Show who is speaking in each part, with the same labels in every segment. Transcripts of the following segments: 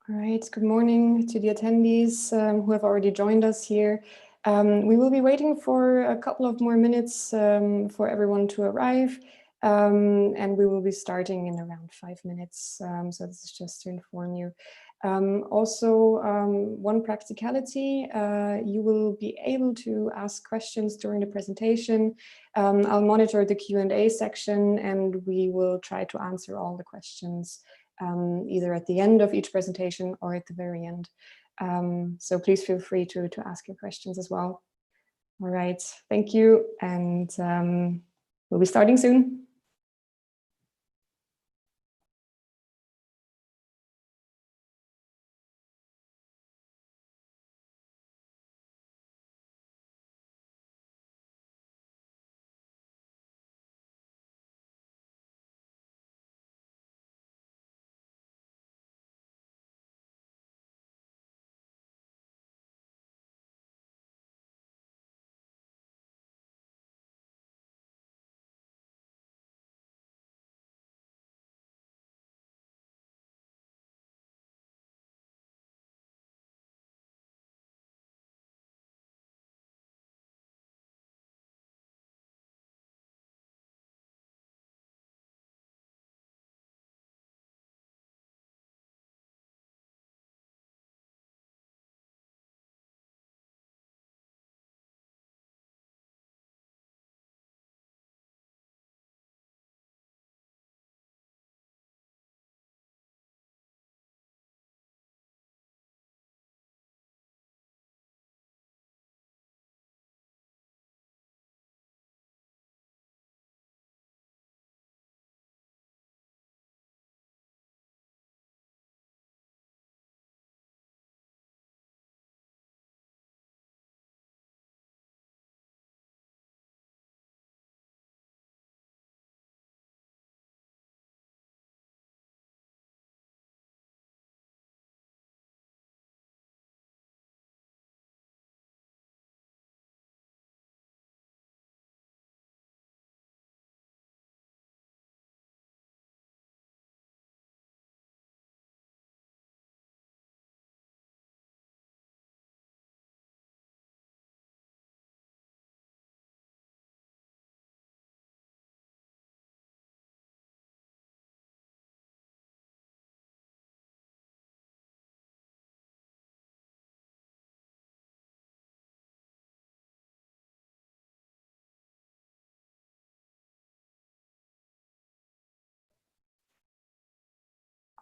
Speaker 1: All right, good morning to the attendees who have already joined us here. We will be waiting for a couple of more minutes for everyone to arrive, and we will be starting in around 5 minutes. So this is just to inform you. Also, one practicality, you will be able to ask questions during the presentation. I'll monitor the Q&A section and we will try to answer all the questions either at the end of each presentation or at the very end. So please feel free to ask your questions as well. All right, thank you. And we'll be starting soon.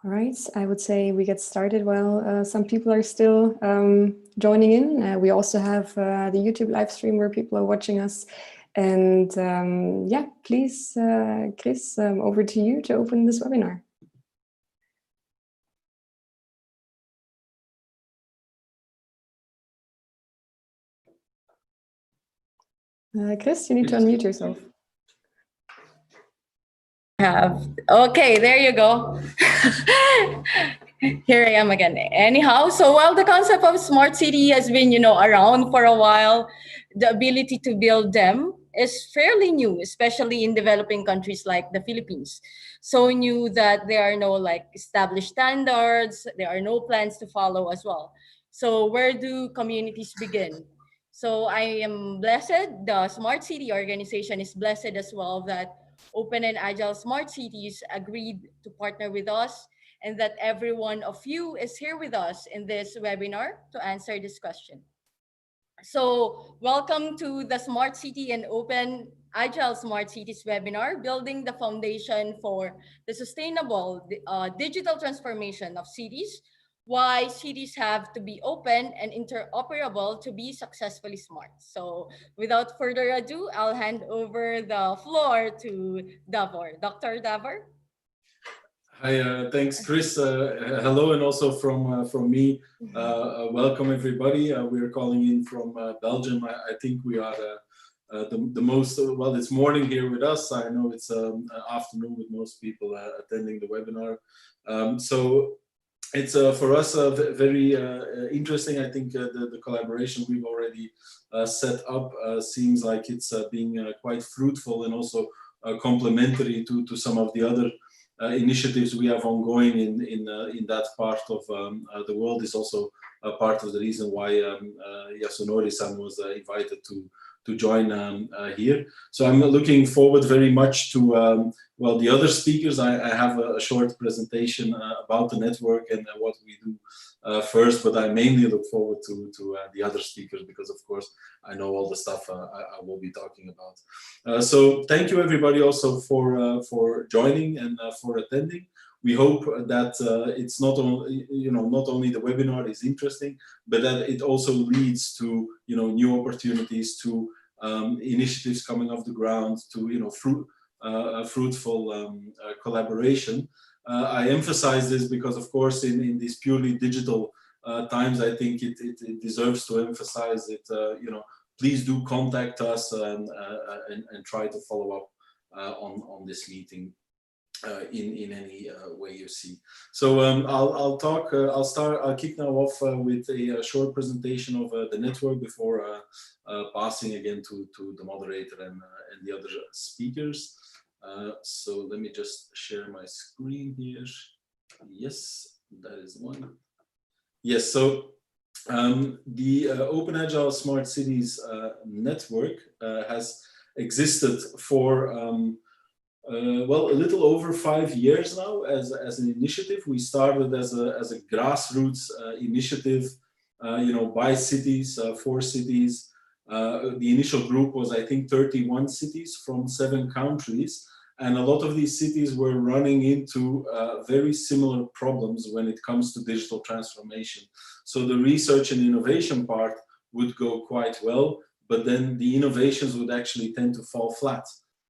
Speaker 1: All right, I would say we get started while some people are still joining in. We also have the YouTube live stream where people are watching us. And yeah, please, Chris, over to you to open this webinar. Chris, you need to unmute yourself.
Speaker 2: Okay, there you go. Here I am again. Anyhow, so while the concept of smart city has been, around for a while, the ability to build them is fairly new, especially in developing countries like the Philippines. So new that there are no established standards, there are no plans to follow as well. So where do communities begin? So I am blessed, the Smart City organization is blessed as well that Open and Agile Smart Cities agreed to partner with us and that every one of you is here with us in this webinar to answer this question. So welcome to the Smart City and Open Agile Smart Cities webinar, Building the Foundation for the Sustainable Digital Transformation of Cities, why cities have to be open and interoperable to be successfully smart. So without further ado, I'll hand over the floor to Davor. Dr. Davor?
Speaker 3: Hi, thanks, Chris. Hello, and also from me, welcome everybody. We are calling in from Belgium. I think we are the most, well, it's morning here with us. I know it's afternoon with most people attending the webinar. So it's for us very interesting. I think the collaboration we've already set up seems like it's being quite fruitful and also complementary to some of the other initiatives we have ongoing in that part of the world is also a part of the reason why Yasunori-san was invited to join here. So I'm looking forward very much to well, the other speakers. I have a short presentation about the network and what we do first, but I mainly look forward to the other speakers because, of course, I know all the stuff I will be talking about. So thank you everybody also for joining and for attending. We hope that it's not only, not only the webinar is interesting, but that it also leads to, new opportunities, to initiatives coming off the ground, to, fruitful collaboration. I emphasize this because, of course, in these purely digital times, I think it deserves to emphasize it. Please do contact us and try to follow up on this meeting in any way you see. So I'll kick now off with a short presentation of the network before passing again to the moderator and the other speakers. So let me just share my screen here. Yes, that is one. Yes, so the Open Agile Smart Cities network has existed for well, a little over 5 years now as an initiative. We started as a grassroots initiative, by cities, 4 cities. The initial group was, I think, 31 cities from 7 countries. And a lot of these cities were running into very similar problems when it comes to digital transformation. So the research and innovation part would go quite well, but then the innovations would actually tend to fall flat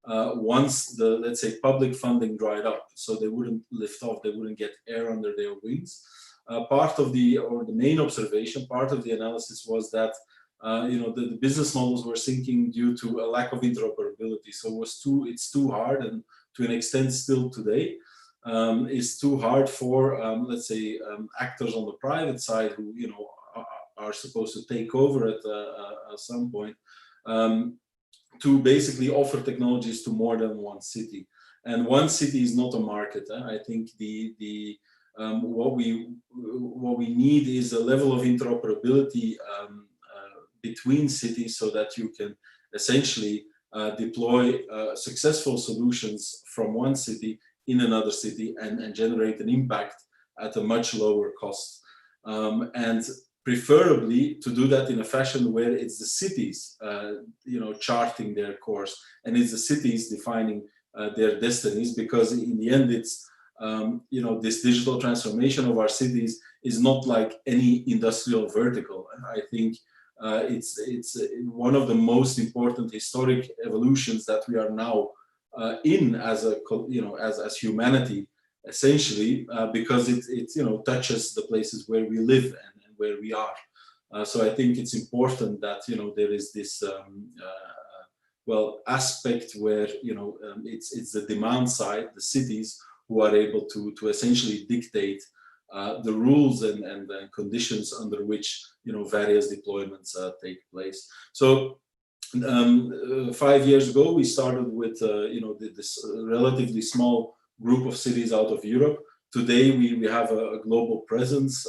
Speaker 3: once the, let's say, public funding dried up. So they wouldn't lift off, they wouldn't get air under their wings. Part of the main observation, part of the analysis was that the business models were sinking due to a lack of interoperability. So it's too hard, and to an extent still today, it's too hard for, let's say, actors on the private side who, are supposed to take over at some point, to basically offer technologies to more than one city. And one city is not a market. I think what we need is a level of interoperability between cities so that you can essentially deploy successful solutions from one city in another city and generate an impact at a much lower cost. And preferably to do that in a fashion where it's the cities, charting their course, and it's the cities defining their destinies, because in the end, it's, this digital transformation of our cities is not like any industrial vertical. I think it's one of the most important historic evolutions that we are now in as as humanity, essentially, because it touches the places where we live and where we are. So I think it's important that there is this aspect where it's the demand side, the cities, who are able to essentially dictate the rules and conditions under which various deployments take place. So 5 years ago, we started with this relatively small group of cities out of Europe. Today, we have a global presence,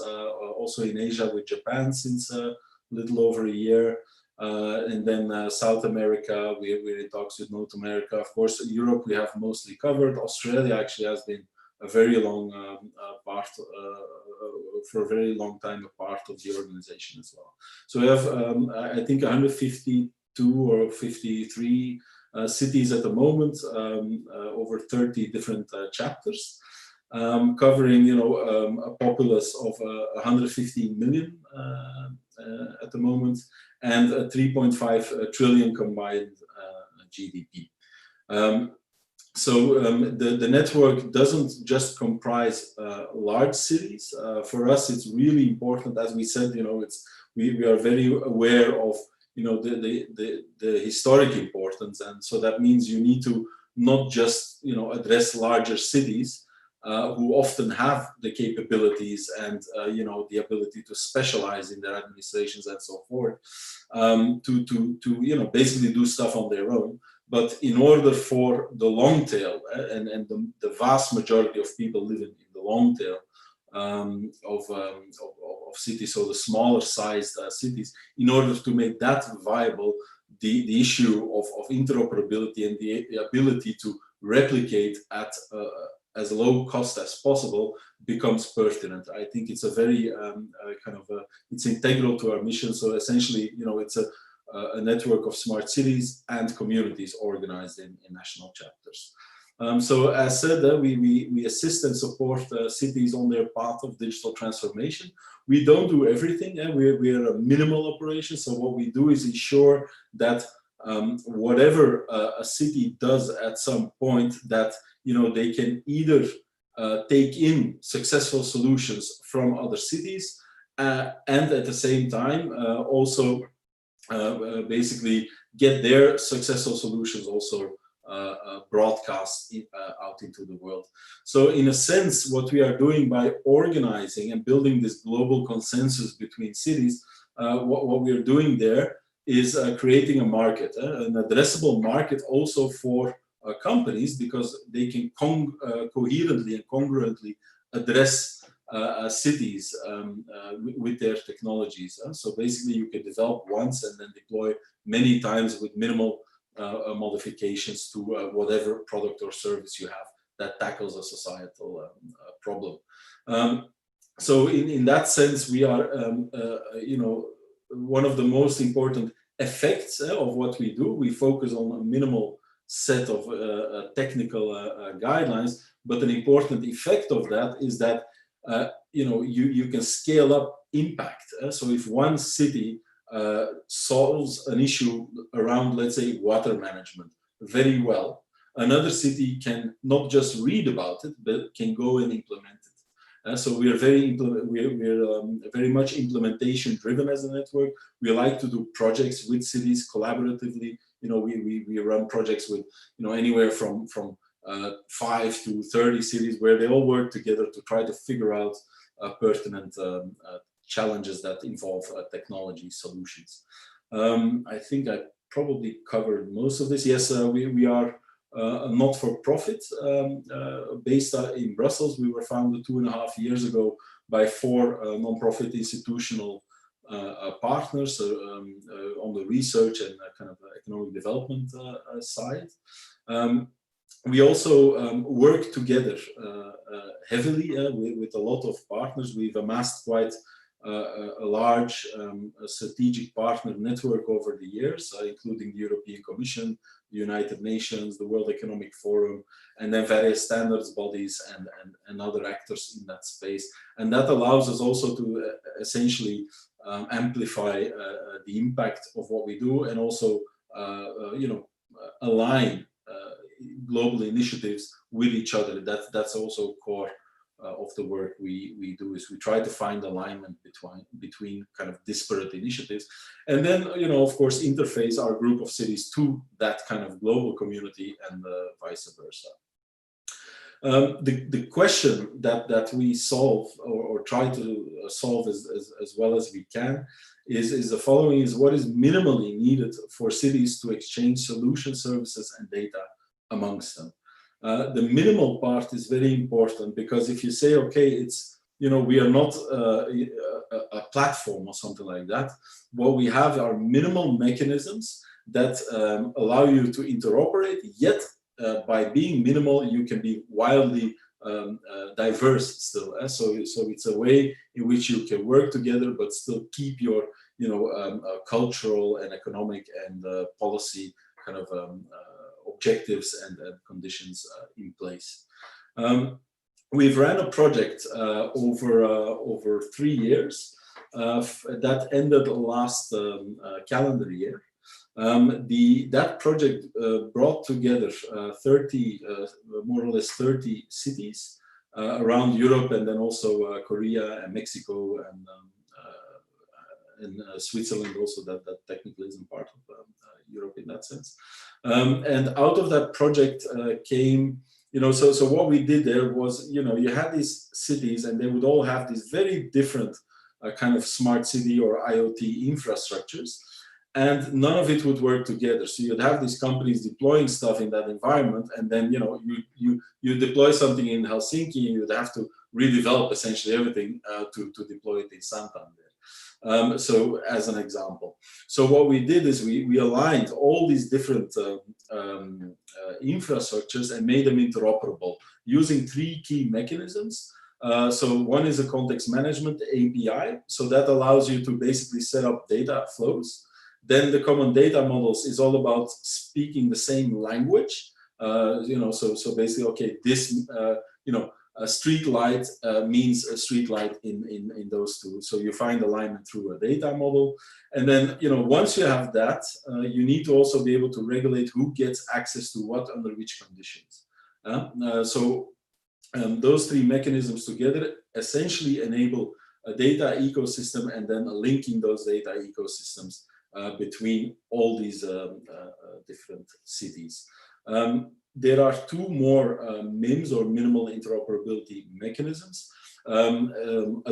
Speaker 3: also in Asia with Japan since a little over a year. And then South America, we're in talks with North America. Of course, Europe we have mostly covered. Australia actually has been a very long part, for a very long time, a part of the organization as well. So we have, I think, 152 or 53 cities at the moment, over 30 different chapters. Covering a populace of 115 million at the moment, and a 3.5 trillion combined GDP. So the network doesn't just comprise large cities. For us, it's really important, as we said, we are very aware of the historic importance, and so that means you need to not just address larger cities, who often have the capabilities and the ability to specialize in their administrations and so forth, to basically do stuff on their own. But in order for the long tail, and the vast majority of people living in the long tail of cities, so the smaller sized cities, in order to make that viable, the issue of interoperability and the ability to replicate at as low cost as possible becomes pertinent. I think it's a very it's integral to our mission. So essentially, it's a network of smart cities and communities organized in national chapters. So as said, we assist and support cities on their path of digital transformation. We don't do everything, and we're a minimal operation. So what we do is ensure that whatever a city does at some point, that they can either take in successful solutions from other cities, and at the same time also basically get their successful solutions also broadcast out into the world. So in a sense, what we are doing by organizing and building this global consensus between cities, what we are doing there is creating a market, an addressable market also for companies, because they can coherently and congruently address cities with their technologies. So basically you can develop once and then deploy many times with minimal modifications to whatever product or service you have that tackles a societal problem. So in that sense, we are one of the most important effects of what we do. We focus on a minimal set of technical guidelines, but an important effect of that is that you can scale up impact. So if one city solves an issue around, let's say, water management very well, another city can not just read about it, but can go and implement it. So we are very much implementation driven as a network. We like to do projects with cities collaboratively. We run projects with anywhere from 5 to 30 cities, where they all work together to try to figure out pertinent challenges that involve technology solutions. I think I probably covered most of this. Yes, we are a not-for-profit based in Brussels. We were founded 2.5 years ago by 4 non-profit institutional partners on the research and kind of economic development side. We also work together heavily with a lot of partners. We've amassed quite a large strategic partner network over the years, including the European Commission, the United Nations, the World Economic Forum, and then various standards bodies and other actors in that space. And that allows us also to essentially amplify the impact of what we do, and also align global initiatives with each other. That's also core of the work we do, is we try to find alignment between kind of disparate initiatives, and then of course interface our group of cities to that kind of global community, and vice versa. The question that we solve, or try to solve as well as we can, is the following: is what is minimally needed for cities to exchange solution services and data amongst them. The minimal part is very important, because if you say, okay, it's we are not a platform or something like that, what we have are minimal mechanisms that allow you to interoperate, yet by being minimal you can be wildly diverse still. So it's a way in which you can work together but still keep your cultural and economic and policy kind of objectives and conditions in place. We've ran a project over 3 years that ended last calendar year. That project brought together 30, more or less 30 cities around Europe, and then also Korea and Mexico and Switzerland also, that technically isn't part of Europe in that sense. And out of that project came, so what we did there was, you had these cities and they would all have these very different kind of smart city or IoT infrastructures. and none of it would work together. So you'd have these companies deploying stuff in that environment, and then you deploy something in Helsinki, and you'd have to redevelop essentially everything to deploy it in Santander. So as an example, so what we did is we aligned all these different infrastructures and made them interoperable using 3 key mechanisms. So one is a context management API, so that allows you to basically set up data flows. Then the common data models is all about speaking the same language. So basically, okay, this, a street light means a street light in those two. So you find alignment through a data model. And then, once you have that, you need to also be able to regulate who gets access to what under which conditions. Those 3 mechanisms together essentially enable a data ecosystem, and then linking those data ecosystems between all these different cities. There are 2 more MIMS, or minimal interoperability mechanisms,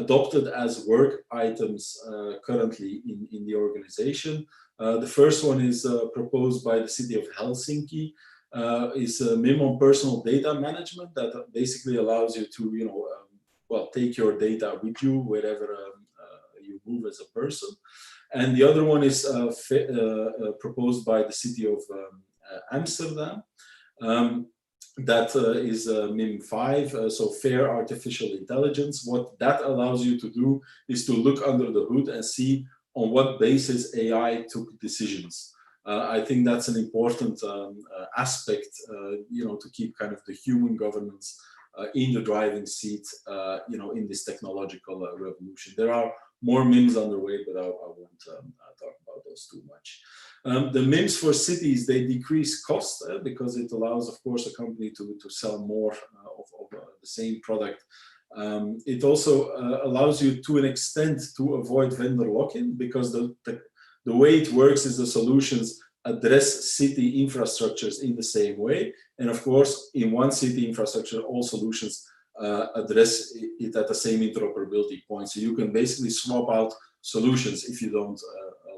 Speaker 3: adopted as work items currently in the organization. The first one is proposed by the city of Helsinki. Is a MIM on personal data management that basically allows you to, take your data with you wherever you move as a person. And the other one is proposed by the city of Amsterdam. That is MIM5, so Fair Artificial Intelligence. What that allows you to do is to look under the hood and see on what basis AI took decisions. I think that's an important aspect, to keep kind of the human governance in the driving seat, in this technological revolution. There are more MIMS underway, but I won't talk about those too much. The MIMS for cities, they decrease cost because it allows, of course, a company to sell more of the same product. It also allows you to an extent to avoid vendor lock-in, because the way it works is the solutions address city infrastructures in the same way. And of course, in one city infrastructure, all solutions address it at the same interoperability point. So you can basically swap out solutions if you don't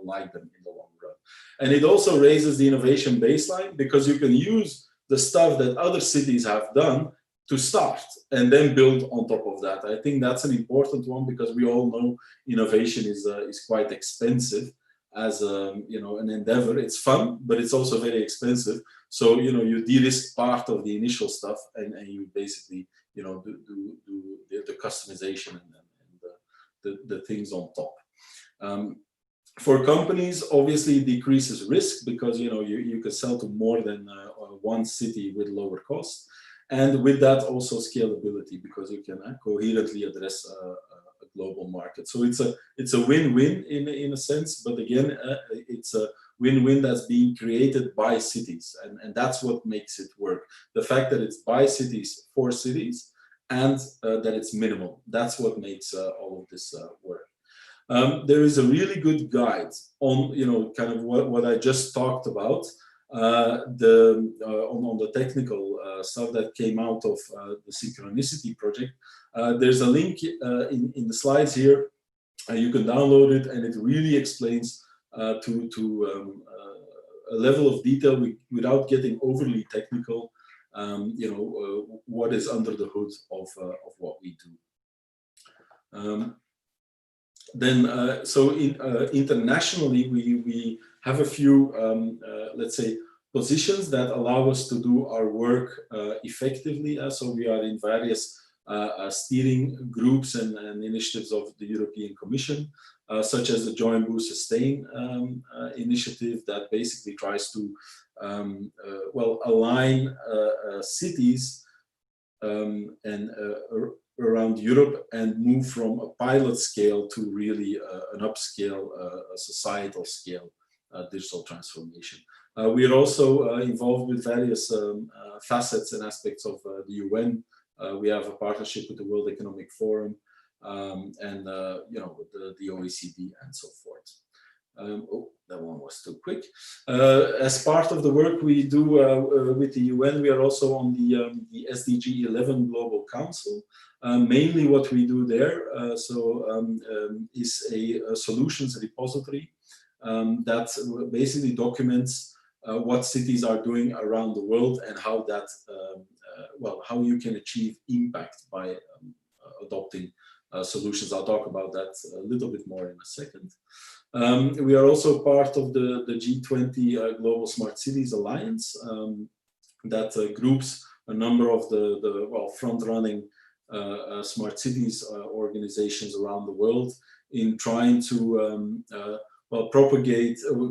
Speaker 3: like them in the long run. And it also raises the innovation baseline, because you can use the stuff that other cities have done to start and then build on top of that. I think that's an important one, because we all know innovation is quite expensive as an endeavor. It's fun, but it's also very expensive. So you de-risk part of the initial stuff, and you basically do the customization and the things on top. For companies, obviously it decreases risk, because you can sell to more than one city with lower cost, and with that also scalability, because you can coherently address a global market. So it's a win-win in a sense, but again, it's a win-win that's being created by cities, and that's what makes it work. The fact that it's by cities for cities, and that it's minimal, that's what makes all of this work. There is a really good guide on kind of what I just talked about, on the technical stuff that came out of the Synchronicity project. There's a link in the slides here. You can download it, and it really explains to a level of detail without getting overly technical, what is under the hood of what we do. Internationally, we have a few, let's say, positions that allow us to do our work effectively. So we are in various steering groups and initiatives of the European Commission, such as the Join Boost Sustain initiative, that basically tries to align cities around Europe and move from a pilot scale to really an upscale, a societal scale digital transformation. We are also involved with various facets and aspects of the UN. We have a partnership with the World Economic Forum and the OECD and so forth. That one was too quick. As part of the work we do with the UN, we are also on the SDG 11 Global Council. Mainly what we do there is a solutions repository that basically documents what cities are doing around the world and how that, how you can achieve impact by adopting solutions. I'll talk about that a little bit more in a second. We are also part of the G20 Global Smart Cities Alliance that groups a number of the front-running smart cities organizations around the world in trying to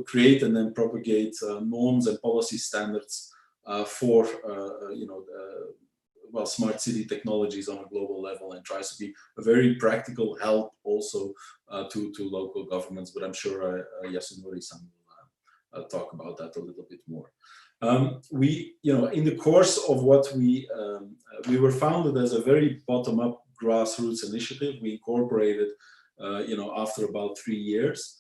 Speaker 3: create and then propagate norms and policy standards for smart city technologies on a global level, and tries to be a very practical help also to local governments. But I'm sure Yasunori-san will talk about that a little bit more. In the course of what we were founded as a very bottom-up grassroots initiative. We incorporated, after about 3 years.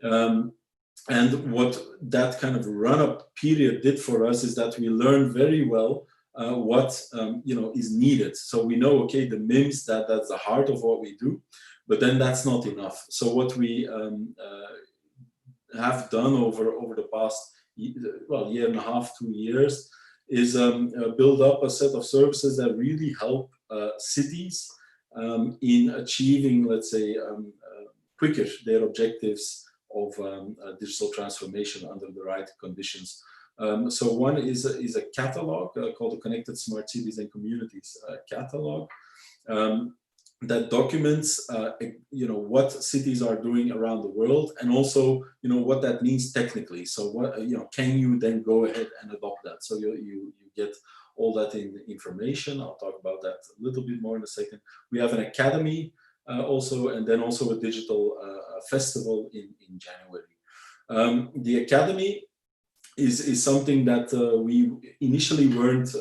Speaker 3: And what that kind of run-up period did for us is that we learned very well what is needed. So we know, okay, the MIMS, that's the heart of what we do, but then that's not enough. So what we have done over the past year and a half, 2 years, is build up a set of services that really help cities in achieving, let's say, quicker their objectives of digital transformation under the right conditions. So one is a catalog called the Connected Smart Cities and Communities catalog that documents what cities are doing around the world, and also what that means technically. So what can you then go ahead and adopt that? So you get all that information. I'll talk about that a little bit more in a second. We have an academy also, and then also a digital festival in January. The academy is something that we initially weren't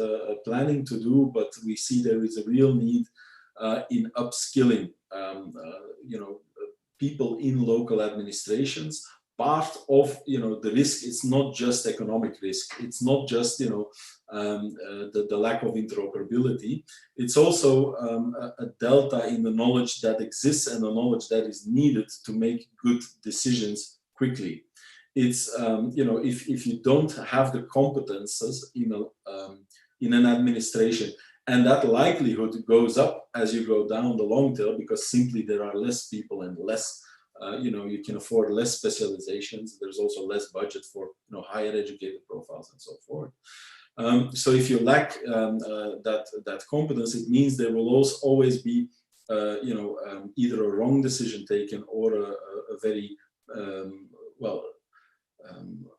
Speaker 3: planning to do, but we see there is a real need in upskilling people in local administrations. Part of the risk, it's not just economic risk, it's not just the lack of interoperability, it's also a delta in the knowledge that exists and the knowledge that is needed to make good decisions quickly. It's if you don't have the competences in an administration, and that likelihood goes up as you go down the long tail, because simply there are less people and less you can afford less specializations. There's also less budget for higher educated profiles and so forth. So if you lack that competence, it means there will also always be either a wrong decision taken or a very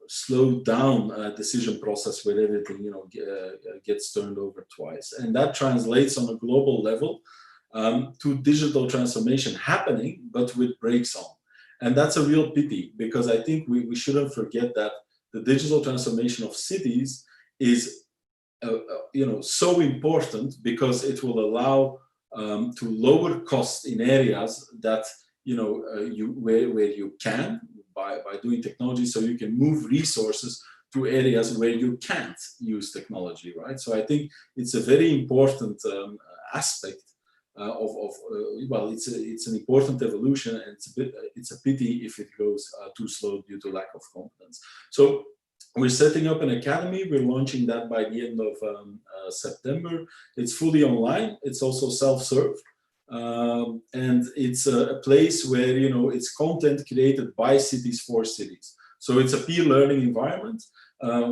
Speaker 3: slowed down decision process where everything gets turned over twice, and that translates on a global level to digital transformation happening, but with brakes on. And that's a real pity, because I think we shouldn't forget that the digital transformation of cities is so important, because it will allow to lower costs in areas that where you can by doing technology, so you can move resources to areas where you can't use technology, right? So I think it's a very important aspect it's an important evolution, and it's a pity if it goes too slow due to lack of competence. So we're setting up an academy. We're launching that by the end of September. It's fully online. It's also self-serve. And it's a place where it's content created by cities for cities. So it's a peer learning environment,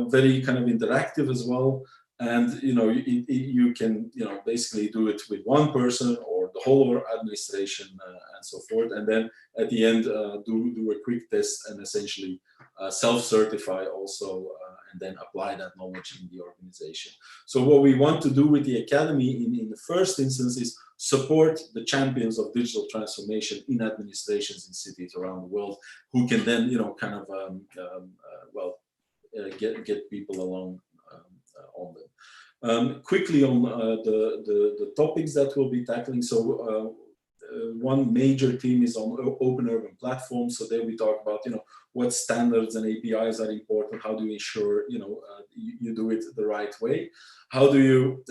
Speaker 3: very kind of interactive as well. And you can basically do it with one person or the whole administration and so forth. And then at the end do a quick test and essentially self-certify also, and then apply that knowledge in the organization. So what we want to do with the academy in the first instance is support the champions of digital transformation in administrations in cities around the world, who can then get people along on them. Quickly on the topics that we'll be tackling. So one major theme is on open urban platforms. So there we talk about what standards and APIs are important. How do you ensure you do it the right way? How do you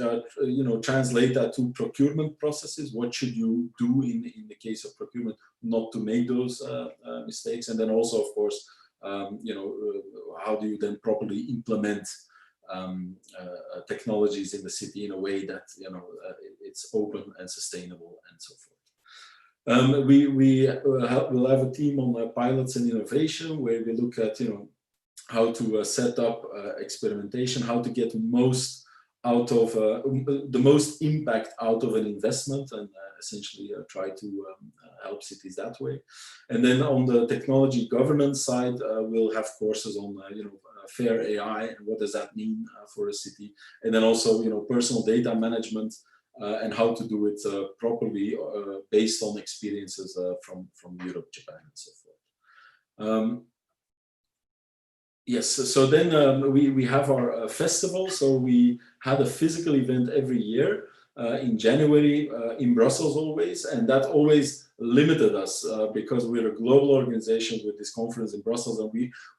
Speaker 3: translate that to procurement processes? What should you do in the case of procurement not to make those mistakes? And then also, of course, how do you then properly implement technologies in the city in a way that it's open and sustainable and so forth. We'll have a team on pilots and innovation, where we look at how to set up experimentation, how to get most out of the most impact out of an investment, and essentially try to help cities that way. And then on the technology governance side, we'll have courses on fair AI and what does that mean for a city, and then also personal data management and how to do it properly based on experiences from Europe, Japan, and so forth. Yes, so then we have our festival. So we had a physical event every year in January in Brussels always, and that always limited us because we're a global organization with this conference in Brussels, and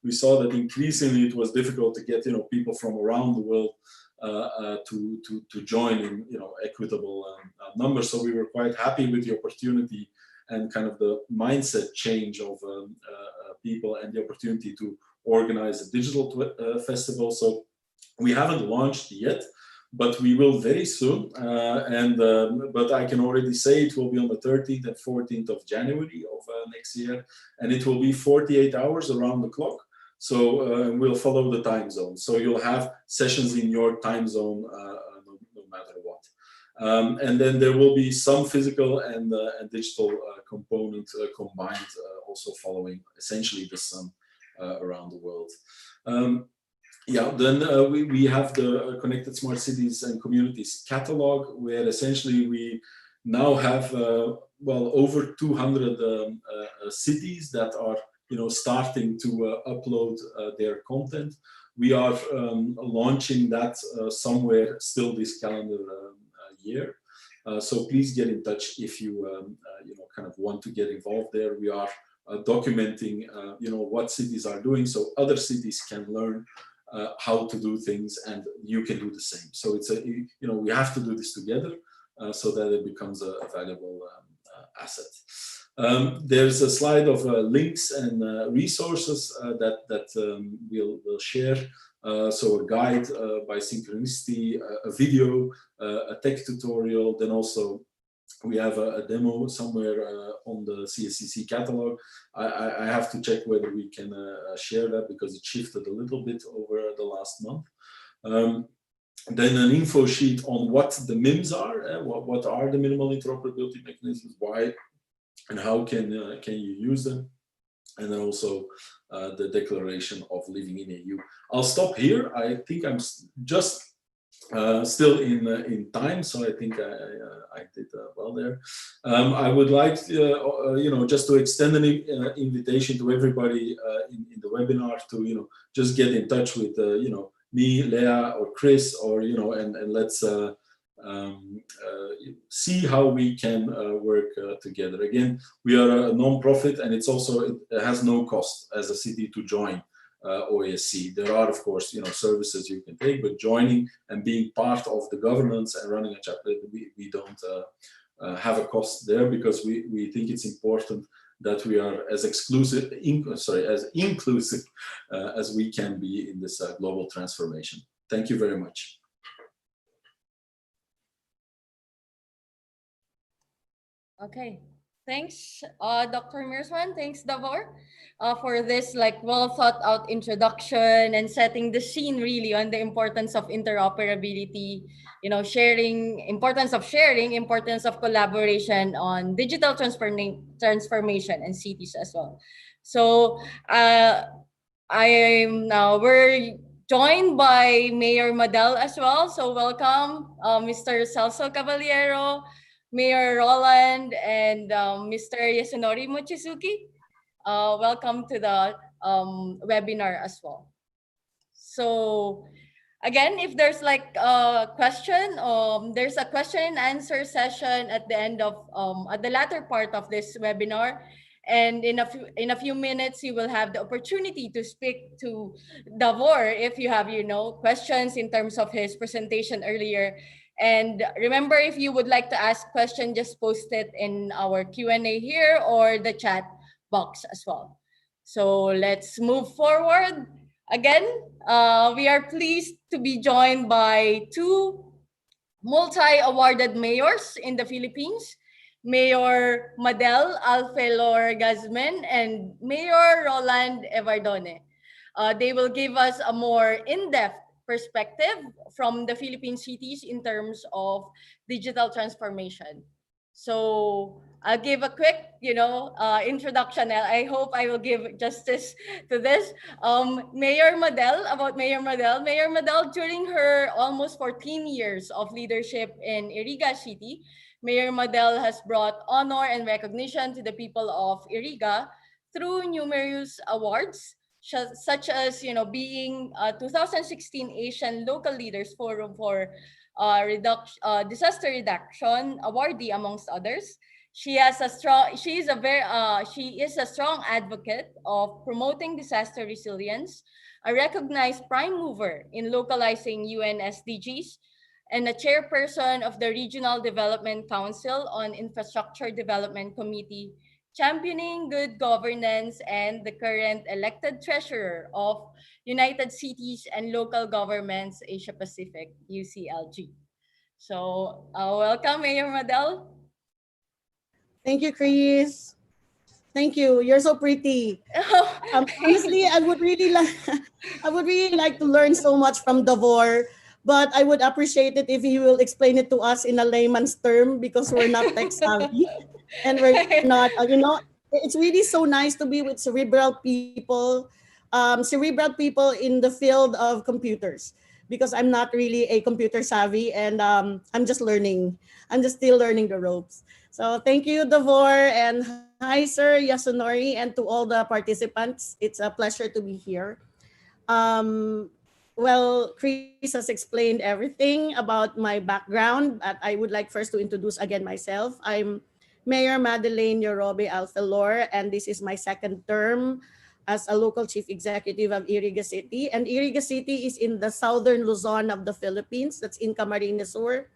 Speaker 3: we saw that increasingly it was difficult to get people from around the world to join in equitable numbers. So we were quite happy with the opportunity and kind of the mindset change of people and the opportunity to organize a digital festival. So we haven't launched yet, but we will very soon. But I can already say it will be on the 13th and 14th of January of next year, and it will be 48 hours around the clock. So we'll follow the time zone. So you'll have sessions in your time zone no matter what. And then there will be some physical and digital component combined, also following essentially the sun around the world. Then we have the Connected Smart Cities and Communities catalog, where essentially we now have over 200 cities that are starting to upload their content. We are launching that somewhere still this calendar year. So please get in touch if you kind of want to get involved there. We are documenting what cities are doing, so other cities can learn how to do things, and you can do the same. So it's we have to do this together so that it becomes a valuable asset. There's a slide of links and resources that we'll share. So a guide by Synchronicity, a video, a tech tutorial, then also we have a demo somewhere on the CSCC catalog. I have to check whether we can share that because it shifted a little bit over the last month. Then an info sheet on what the MIMS are, what are the minimal interoperability mechanisms, why and how can you use them, and then also the declaration of living in EU. I'll stop here. I think I'm just still in time, so I think I did well there. I would like just to extend an invitation to everybody in the webinar to just get in touch with me, Leah, or Chris, or and let's see how we can work together. Again, we are a non-profit, and it has no cost as a city to join OASC. There are, of course, services you can take, but joining and being part of the governance and running a chapter, we don't have a cost there, because we think it's important that we are as as inclusive as we can be in this global transformation. Thank you very much.
Speaker 2: Okay, thanks, Dr. Meersman. Thanks, Davor, for this well thought out introduction and setting the scene really on the importance of interoperability, importance of collaboration on digital transformation and cities as well. So we're joined by Mayor Madel as well. So welcome, Mr. Celso Caballero, Mayor Roland, and Mr. Yasunori Mochizuki. Welcome to the webinar as well. So again, if there's a question, there's a question and answer session at the end of at the latter part of this webinar. And in a few minutes, you will have the opportunity to speak to Davor if you have questions in terms of his presentation earlier. And remember, if you would like to ask questions, just post it in our Q&A here or the chat box as well. So let's move forward. Again, we are pleased to be joined by two multi-awarded mayors in the Philippines, Mayor Madel Alfelor Gazmen and Mayor Roland Evardone. They will give us a more in-depth perspective from the Philippine cities in terms of digital transformation. So I'll give a quick, introduction. I hope I will give justice to this. Mayor Madel, about Mayor Madel. Mayor Madel, during her almost 14 years of leadership in Iriga City, Mayor Madel has brought honor and recognition to the people of Iriga through numerous awards, such as being 2016 Asian Local Leaders Forum for disaster reduction awardee, amongst others. She is a strong advocate of promoting disaster resilience, a recognized prime mover in localizing UN SDGs, and a chairperson of the Regional Development Council on Infrastructure Development Committee, championing good governance, and the current elected treasurer of United Cities and Local Governments Asia Pacific, UCLG. So, welcome, Mayor Madel.
Speaker 4: Thank you, Chris. Thank you. You're so pretty. Honestly, I would really like I would really like to learn so much from Davor, but I would appreciate it if he will explain it to us in a layman's term because we're not tech savvy and we're not. It's really so nice to be with cerebral people in the field of computers because I'm not really a computer savvy and I'm just learning. I'm just still learning the ropes. So thank you, Davor, and hi, Sir Yasunori, and to all the participants. It's a pleasure to be here. Um, well, Chris has explained everything about my background, but I would like first to introduce again myself. I'm Mayor Madeleine Yorobe Alfelor, and this is my second term as a local chief executive of Iriga City. And Iriga City is in the southern Luzon of the Philippines. That's in Camarines Sur.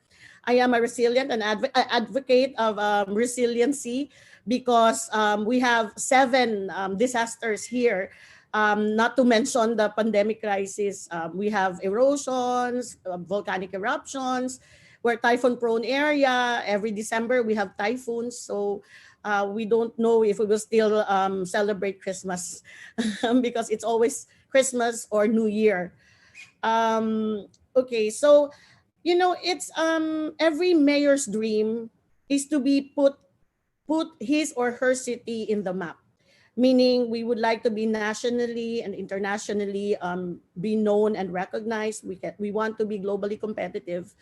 Speaker 4: I am a resilient and advocate of resiliency because we have 7 disasters here. Not to mention the pandemic crisis. We have erosions, volcanic eruptions. We're typhoon-prone area. Every December we have typhoons, so we don't know if we will still celebrate Christmas because it's always Christmas or New Year. Okay, so it's every mayor's dream is to be put his or her city in the map, meaning we would like to be nationally and internationally be known and recognized. We want to be globally competitive,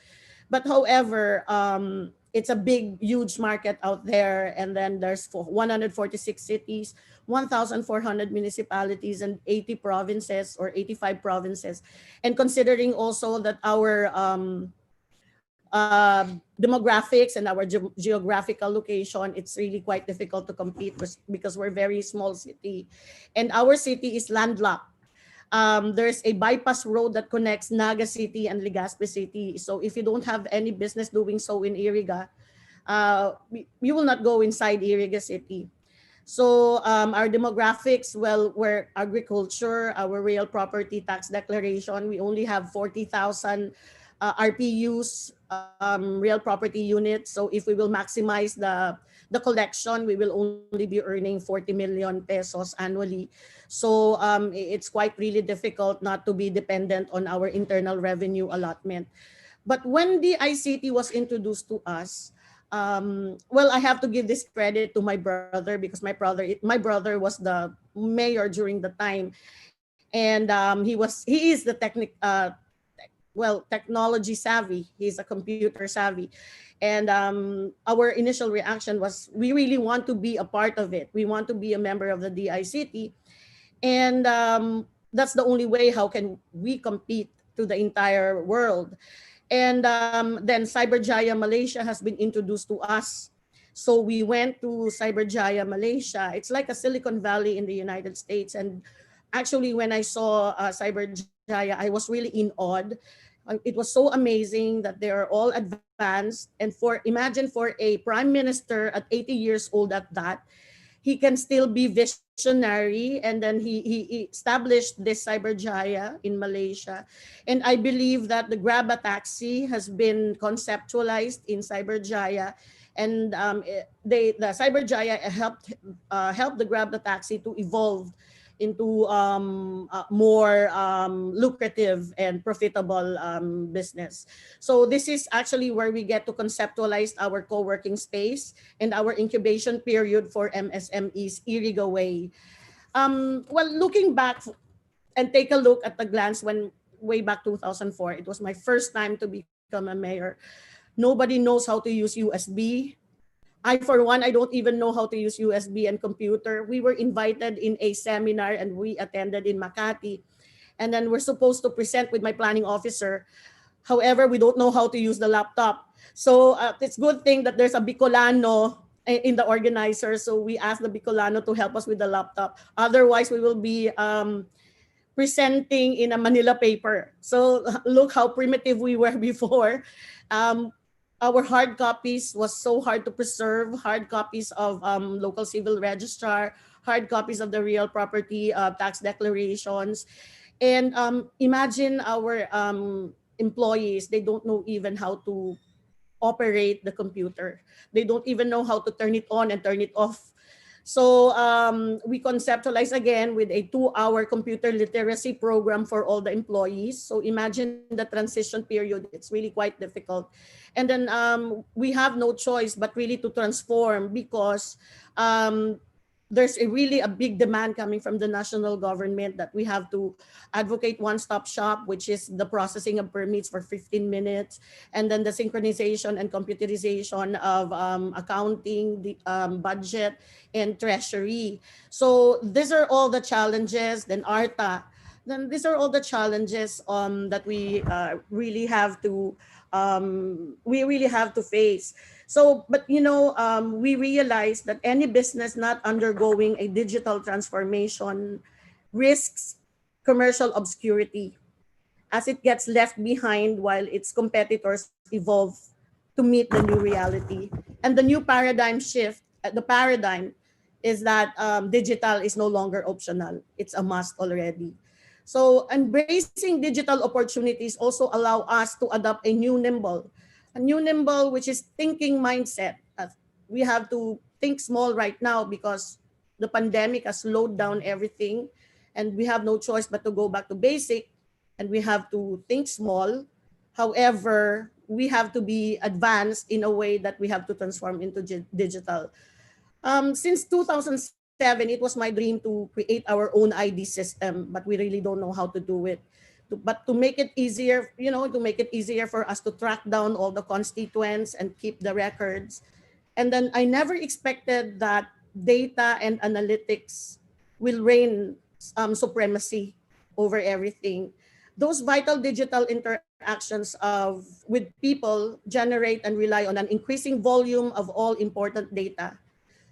Speaker 4: but however, it's a big, huge market out there, and then there's 146 cities, 1,400 municipalities, and 80 provinces or 85 provinces. And considering also that our demographics and our geographical location, it's really quite difficult to compete because we're a very small city. And our city is landlocked. There's a bypass road that connects Naga City and Legazpi City. So if you don't have any business doing so in Iriga, you will not go inside Iriga City. So our demographics, well, we're agriculture, our real property tax declaration, we only have 40,000 RPUs, real property units. So if we will maximize the collection, we will only be earning 40 million pesos annually. So it's quite really difficult not to be dependent on our internal revenue allotment. But when the ICT was introduced to us, well, I have to give this credit to my brother because my brother was the mayor during the time, and he is the technology savvy. He's a computer savvy. And our initial reaction was we really want to be a part of it. We want to be a member of the DICT. And that's the only way how can we compete to the entire world. And then Cyberjaya Malaysia has been introduced to us. So we went to Cyberjaya Malaysia. It's like a Silicon Valley in the United States. And actually, when I saw Cyberjaya, I was really in awe. It was so amazing that they are all advanced. And imagine for a prime minister at 80 years old at that, he can still be visionary, and then he established this cyberjaya in Malaysia. And I believe that the Grab a Taxi has been conceptualized in cyberjaya, and the cyberjaya helped the Grab a Taxi to evolve into more lucrative and profitable business. So this is actually where we get to conceptualize our co-working space and our incubation period for MSMEs, Irigaway. Well, looking back and take a look at the glance when way back 2004, it was my first time to become a mayor. Nobody knows how to use USB. I, for one, I don't even know how to use USB and computer. We were invited in a seminar and we attended in Makati. And then we're supposed to present with my planning officer. However, we don't know how to use the laptop. So it's good thing that there's a Bicolano in the organizer. So we asked the Bicolano to help us with the laptop. Otherwise, we will be presenting in a Manila paper. So look how primitive we were before. Our hard copies was so hard to preserve, hard copies of local civil registrar, hard copies of the real property tax declarations. And imagine our employees, they don't know even how to operate the computer. They don't even know how to turn it on and turn it off. So we conceptualize again with a 2-hour computer literacy program for all the employees. So imagine the transition period. It's really quite difficult. And then we have no choice but really to transform, because there's really a big demand coming from the national government that we have to advocate one-stop shop, which is the processing of permits for 15 minutes, and then the synchronization and computerization of accounting, the budget, and treasury. So these are all the challenges. Then ARTA. Then these are all the challenges that we really have to face. So, but we realize that any business not undergoing a digital transformation risks commercial obscurity as it gets left behind while its competitors evolve to meet the new reality. And the new paradigm shift, the paradigm is that digital is no longer optional. It's a must already. So embracing digital opportunities also allow us to adopt a new nimble, which is thinking mindset. We have to think small right now because the pandemic has slowed down everything, and we have no choice but to go back to basic, and we have to think small. However, we have to be advanced in a way that we have to transform into digital. Since 2007, it was my dream to create our own ID system, but we really don't know how to do it. But to make it easier, to make it easier for us to track down all the constituents and keep the records. And then I never expected that data and analytics will reign supremacy over everything. Those vital digital interactions with people generate and rely on an increasing volume of all important data.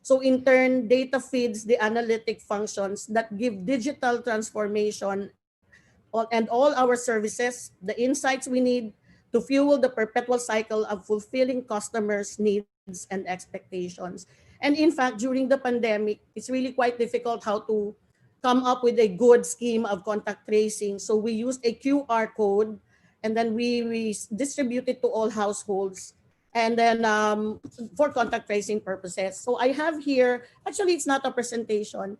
Speaker 4: So in turn, data feeds the analytic functions that give digital transformation and all our services the insights we need to fuel the perpetual cycle of fulfilling customers' needs and expectations. And in fact, during the pandemic, it's really quite difficult how to come up with a good scheme of contact tracing. So we used a QR code, and then we distribute it to all households, and then for contact tracing purposes. So I have here, actually it's not a presentation.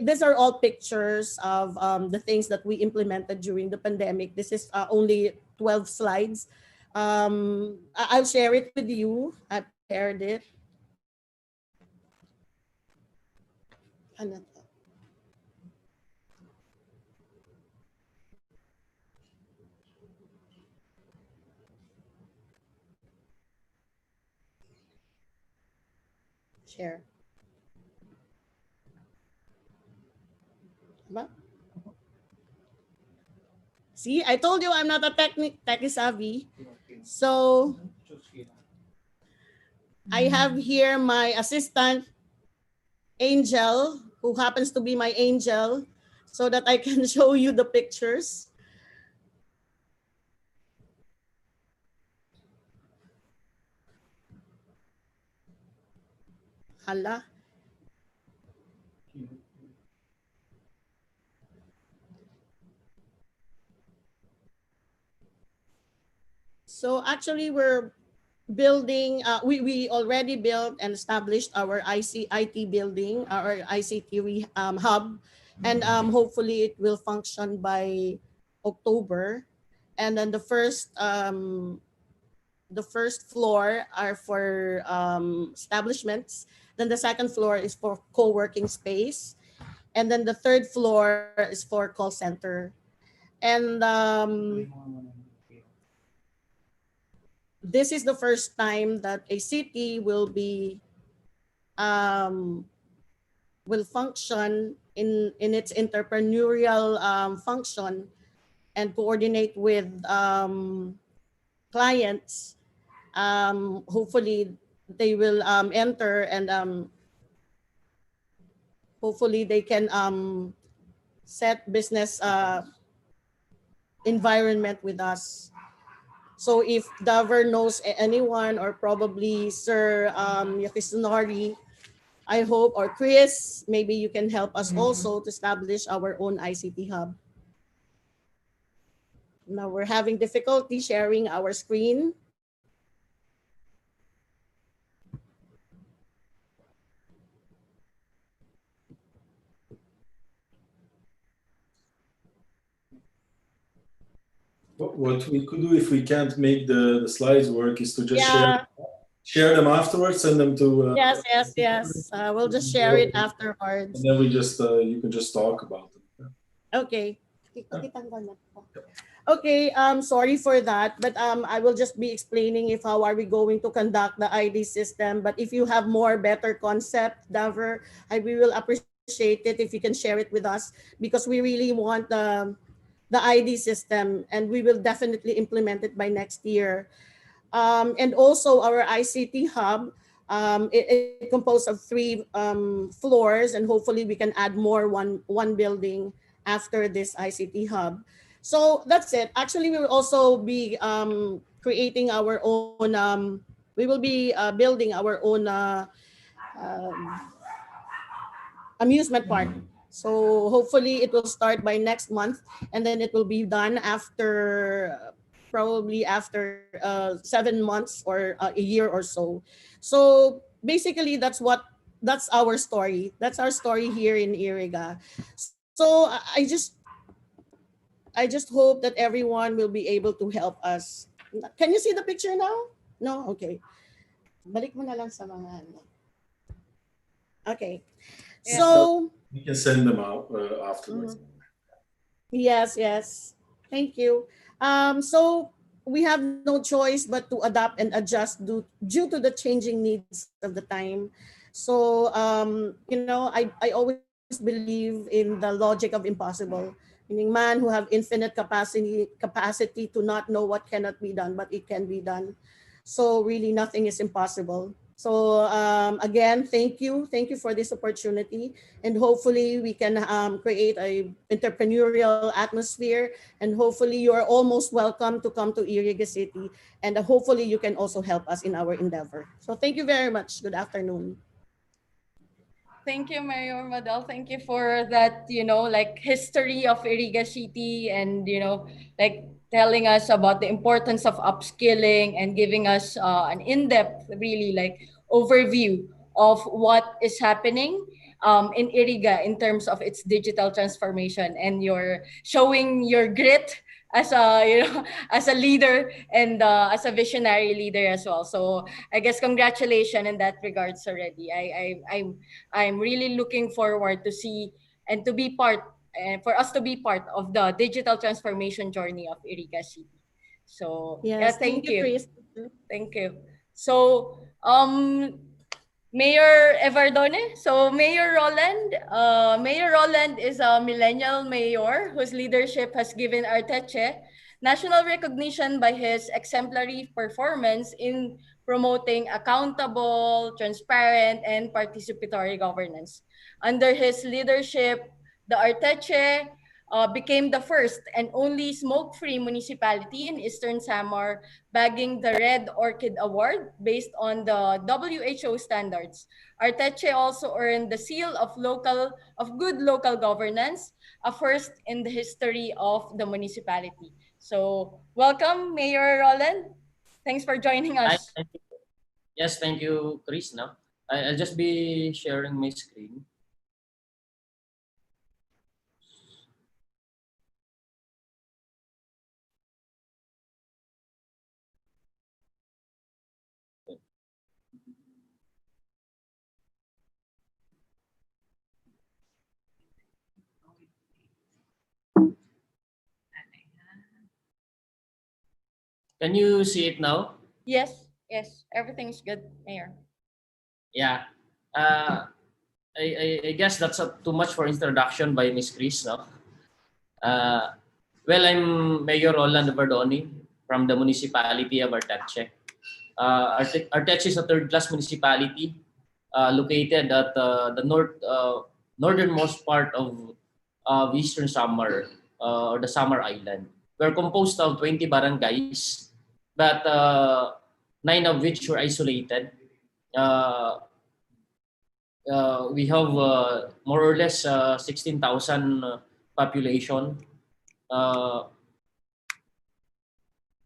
Speaker 4: These are all pictures of the things that we implemented during the pandemic. This is only 12 slides. I'll share it with you. I prepared it. Ano to? Share. Diba? See, I told you I'm not a techie savvy. So I have here my assistant, Angel, who happens to be my angel, so that I can show you the pictures. Hala. So actually, we're building. We already built and established our IT building, our ICT hub, and hopefully it will function by October. And then the first floor are for establishments. Then the second floor is for co-working space, and then the third floor is for call center. And this is the first time that a city um, will function in its entrepreneurial function and coordinate with clients. Hopefully they will enter, and hopefully they can set business environment with us. So if Dover knows anyone, or probably Sir Yakisunori, I hope, or Chris, maybe you can help us also to establish our own ICT hub. Now we're having difficulty sharing our screen.
Speaker 3: What we could do if we can't make the slides work is to just
Speaker 4: Yeah.
Speaker 3: share them afterwards, send them to.
Speaker 4: Yes. We'll just share it afterwards.
Speaker 3: And then we just you can just talk about them.
Speaker 4: Okay. Okay, sorry for that, but I will just be explaining if how are we going to conduct the ID system. But if you have more better concept, Dover, we will appreciate it if you can share it with us, because we really want the ID system, and we will definitely implement it by next year. And also our ICT hub, it composed of 3 floors, and hopefully we can add more one building after this ICT hub. So that's it. Actually, we will also be creating our own. We will be building our own um, amusement park. So hopefully it will start by next month, and then it will be done after probably after 7 months or a year or so. So basically, that's our story. That's our story here in Iriga. So I just hope that everyone will be able to help us. Can you see the picture now? No? Okay. Balik mo na lang sa mga ano. Okay.
Speaker 2: Yeah.
Speaker 4: So
Speaker 3: We can send them out afterwards.
Speaker 4: yes. Thank you. So we have no choice but to adapt and adjust due to the changing needs of the time. So I always believe in the logic of impossible, meaning man who have infinite capacity to not know what cannot be done, but it can be done. So really nothing is impossible. So again, thank you for this opportunity, and hopefully we can create a entrepreneurial atmosphere, and hopefully you are almost welcome to come to Iriga City, and hopefully you can also help us in our endeavor. So thank you very much. Good afternoon.
Speaker 2: Thank you, Mayor Madel. Thank you for that, like history of Iriga City, and, like telling us about the importance of upskilling and giving us an in-depth, really like overview of what is happening in Iriga in terms of its digital transformation, and you're showing your grit as a as a leader, and as a visionary leader as well. So I guess congratulations in that regards already. I'm really looking forward to see and to be part, and for us to be part of the digital transformation journey of Iriga City. So yeah,
Speaker 4: Yes,
Speaker 2: thank you.
Speaker 4: Chris.
Speaker 2: Thank you. So Mayor Evardone. So Mayor Roland is a millennial mayor whose leadership has given Arteche national recognition by his exemplary performance in promoting accountable, transparent, and participatory governance. Under his leadership, the Arteche became the first and only smoke-free municipality in Eastern Samar, bagging the Red Orchid Award based on the WHO standards. Arteche also earned the seal of good local governance, a first in the history of the municipality. So welcome, Mayor Roland. Thanks for joining
Speaker 5: Hi,
Speaker 2: us.
Speaker 5: thank you. Yes, thank you, Chris. No? I'll just be sharing my screen. Can you see it now?
Speaker 2: Yes, yes, everything's good, Mayor.
Speaker 5: Yeah. Uh, I guess that's too much for introduction by Miss Chris. No? Uh, well, I'm Mayor Roland Verdoni from the municipality of Arteche. Arteche is a third-class municipality located at the northernmost part of Eastern Samar or the Samar Island. We're composed of 20 barangays, but 9 of which were isolated. Uh, we have more or less 16,000 population. Uh,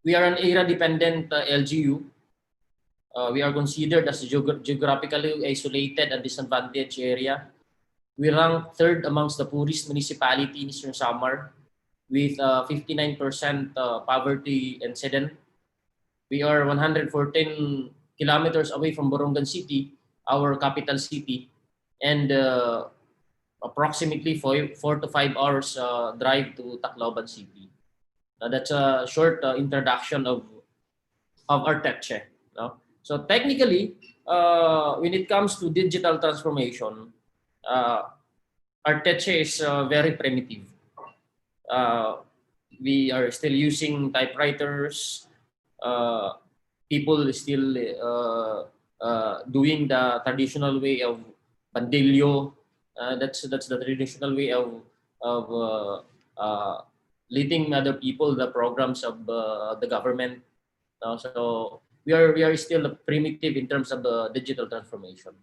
Speaker 5: we are an area-dependent LGU. We are considered as a geographically isolated and disadvantaged area. We rank third amongst the poorest municipality in Eastern Samar with 59% poverty incident. We are 114 kilometers away from Borongan City, our capital city, and approximately 4 to 5 hours drive to Tacloban City. That's a short introduction of Arteche. No? So technically, when it comes to digital transformation, uh, Arteche is very primitive. Uh, we are still using typewriters. People is still doing the traditional way of bandilyo. That's the traditional way of leading other people the programs of the government. So we are still primitive in terms of the digital transformation.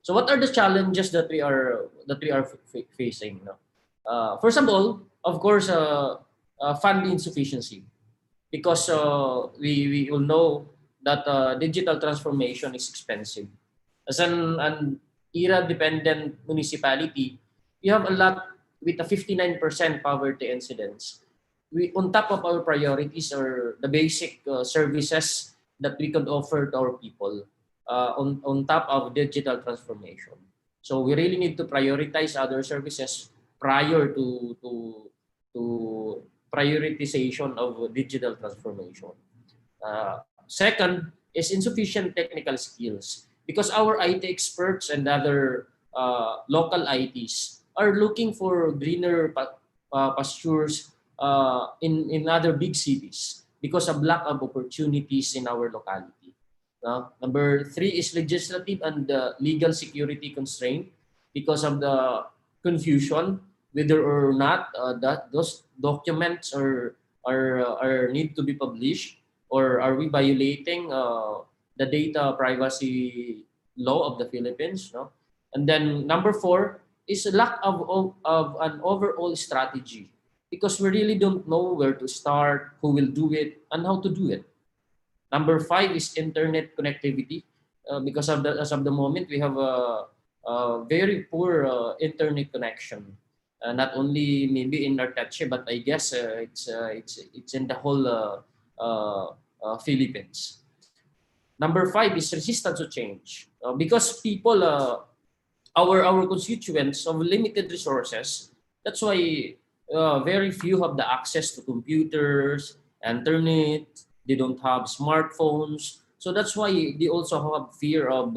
Speaker 5: So what are the challenges that we are facing? No? First of all, of course, fund insufficiency, because we all know that digital transformation is expensive. As an era-dependent municipality, we have a lot with a 59% poverty incidence. We, on top of our priorities, are the basic services that we can offer to our people on top of digital transformation. So we really need to prioritize other services prior to prioritization of digital transformation. Second is insufficient technical skills, because our IT experts and other local ITs are looking for greener pastures in other big cities because of lack of opportunities in our locality. Number three is legislative and legal security constraint, because of the confusion whether or not that those documents are need to be published, or are we violating the data privacy law of the Philippines. No? And then number four is a lack of an overall strategy, because we really don't know where to start, who will do it, and how to do it. Number five is internet connectivity, because of the as of the moment we have a very poor internet connection. Not only maybe in Arteche, but I guess it's in the whole Philippines. Number five is resistance to change, because people, our constituents of limited resources. That's why very few have the access to computers, internet. They don't have smartphones, so that's why they also have fear of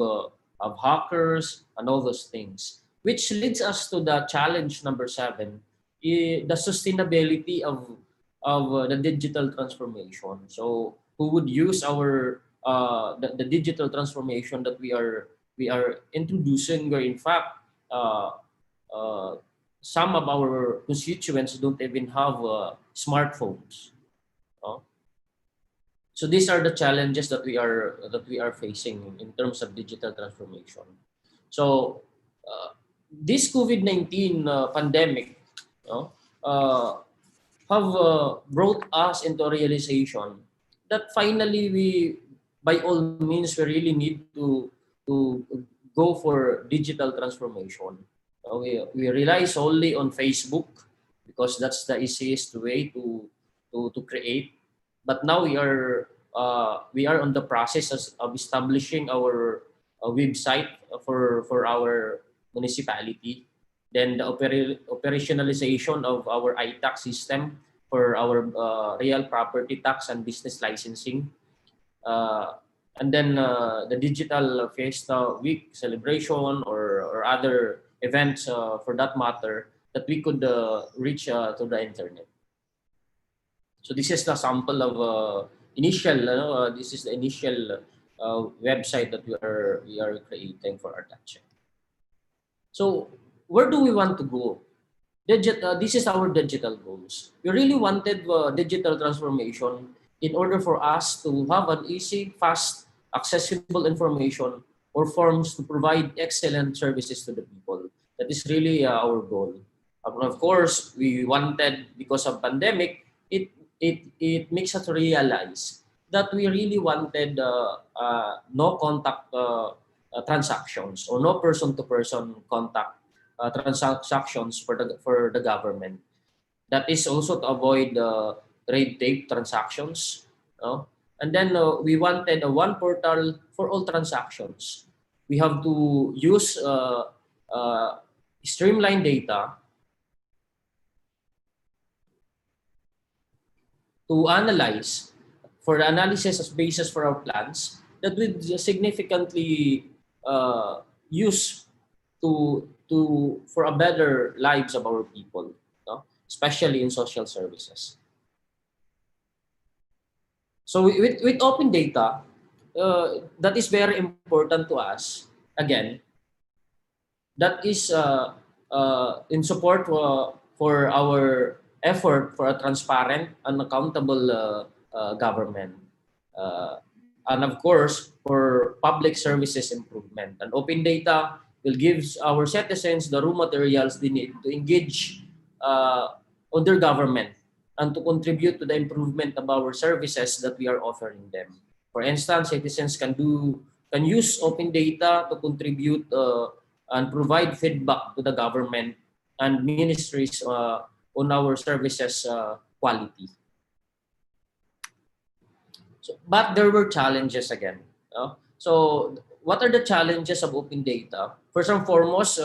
Speaker 5: hackers and all those things. Which leads us to the challenge number seven, the sustainability of the digital transformation. So who would use our the digital transformation that we are introducing, where in fact uh, uh, some of our constituents don't even have smartphones. No? So these are the challenges that we are facing in terms of digital transformation. So this COVID-19 pandemic, no, uh, have brought us into a realization that finally by all means, we really need to go for digital transformation. We rely solely on Facebook because that's the easiest way to create. But now we are on the process of establishing our website for our municipality. Then the operationalization of our iTax system for our real property tax and business licensing. Uh, and then the digital Fiesta Week celebration or other events for that matter that we could reach to the internet. So this is the sample of initial. This is the initial website that we are creating for our touch. So where do we want to go? This is our digital goals. We really wanted digital transformation in order for us to have an easy, fast, accessible information or forms to provide excellent services to the people. That is really our goal. Of course, we wanted, because of pandemic, it makes us realize that we really wanted no contact transactions or no person-to-person contact transactions for the government. That is also to avoid red tape transactions. And then we wanted a one portal for all transactions. We have to use streamlined data to analyze for the analysis as basis for our plans that would significantly use for a better lives of our people, especially in social services. So with open data, that is very important to us. Again, that is in support for our effort for a transparent and accountable government. And of course, for public services improvement. And open data will give our citizens the raw materials they need to engage on their government and to contribute to the improvement of our services that we are offering them. For instance, citizens can use open data to contribute and provide feedback to the government and ministries on our services quality. But there were challenges again. So what are the challenges of open data? First and foremost,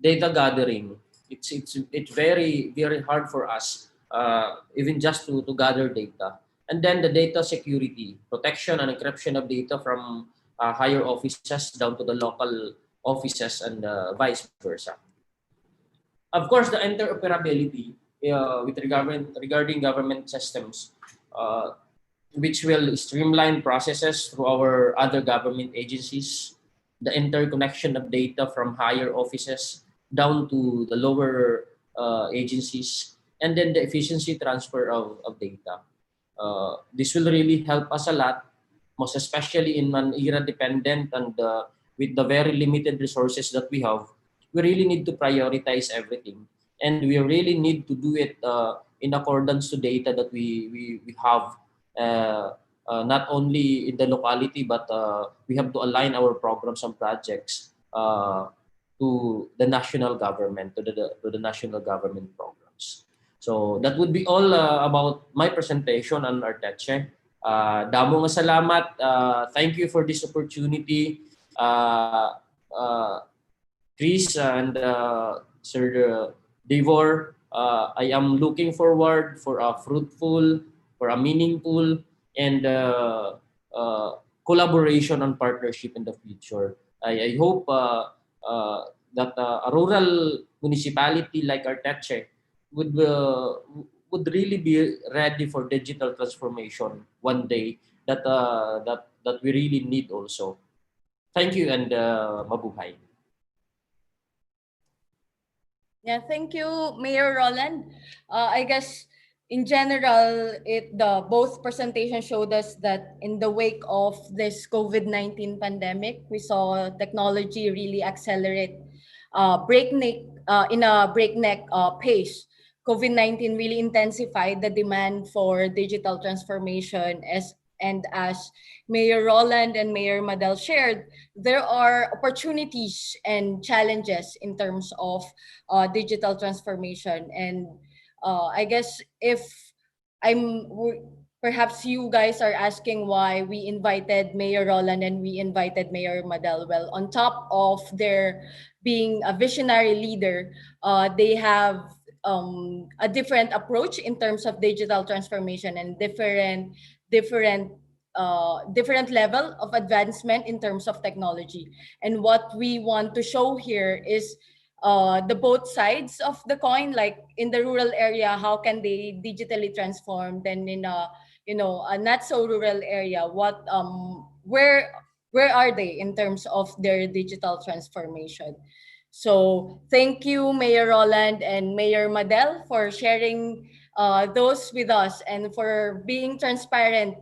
Speaker 5: data gathering. It's very, very hard for us, even just to gather data. And then the data security, protection and encryption of data from higher offices down to the local offices and vice versa. Of course, the interoperability regarding government systems, which will streamline processes through our other government agencies, the interconnection of data from higher offices down to the lower agencies, and then the efficiency transfer of data. This will really help us a lot, most especially in an era dependent and with the very limited resources that we have. We really need to prioritize everything, and we really need to do it in accordance to data that we have. Not only in the locality, but we have to align our programs and projects to the national government, to the national government programs. So that would be all about my presentation on Arteche. Damo nga salamat. Thank you for this opportunity, Chris and Sir Devor. I am looking forward for a fruitful, for a meaningful, and collaboration and partnership in the future. I hope that a rural municipality like Arteche would really be ready for digital transformation one day that we really need also. Thank you and mabuhay.
Speaker 2: Yeah, thank you, Mayor Roland. I guess in general, both presentations showed us that in the wake of this COVID-19 pandemic, we saw technology really accelerate in a breakneck pace COVID-19 really intensified the demand for digital transformation as Mayor Roland and Mayor Madel shared, there are opportunities and challenges in terms of digital transformation. And I guess if perhaps you guys are asking why we invited Mayor Roland and we invited Mayor Madel. Well, on top of their being a visionary leader, they have a different approach in terms of digital transformation and different level of advancement in terms of technology. And what we want to show here is the both sides of the coin. Like in the rural area, how can they digitally transform? Then in a not so rural area, what where are they in terms of their digital transformation? So thank you, Mayor Roland and Mayor Madel, for sharing those with us and for being transparent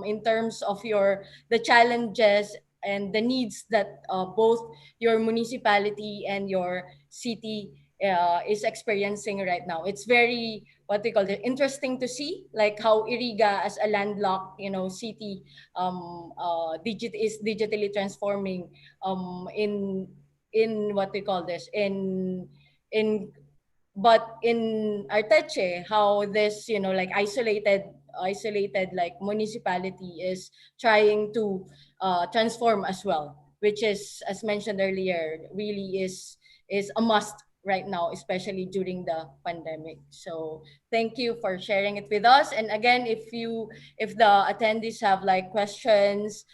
Speaker 2: in terms of the challenges and the needs that both your municipality and your city is experiencing right now. It's very, what they call it, interesting to see, like how Iriga, as a landlocked city, is digitally transforming in what we call this in but in Arteche, how this like isolated like municipality is trying to transform as well, which is, as mentioned earlier, really is a must right now, especially during the pandemic. So thank you for sharing it with us. And again, if the attendees have like questions,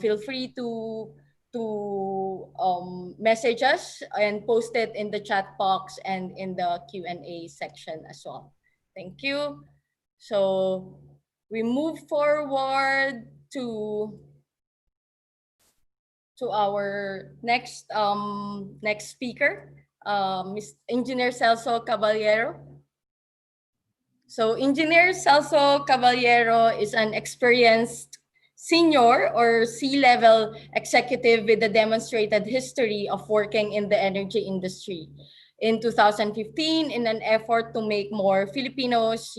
Speaker 2: feel free to message us and post it in the chat box and in the Q&A section as well. Thank you. So we move forward to our next speaker, Engineer Celso Caballero. So Engineer Celso Caballero is an experienced senior or C-level executive with a demonstrated history of working in the energy industry. In 2015, in an effort to make more Filipinos,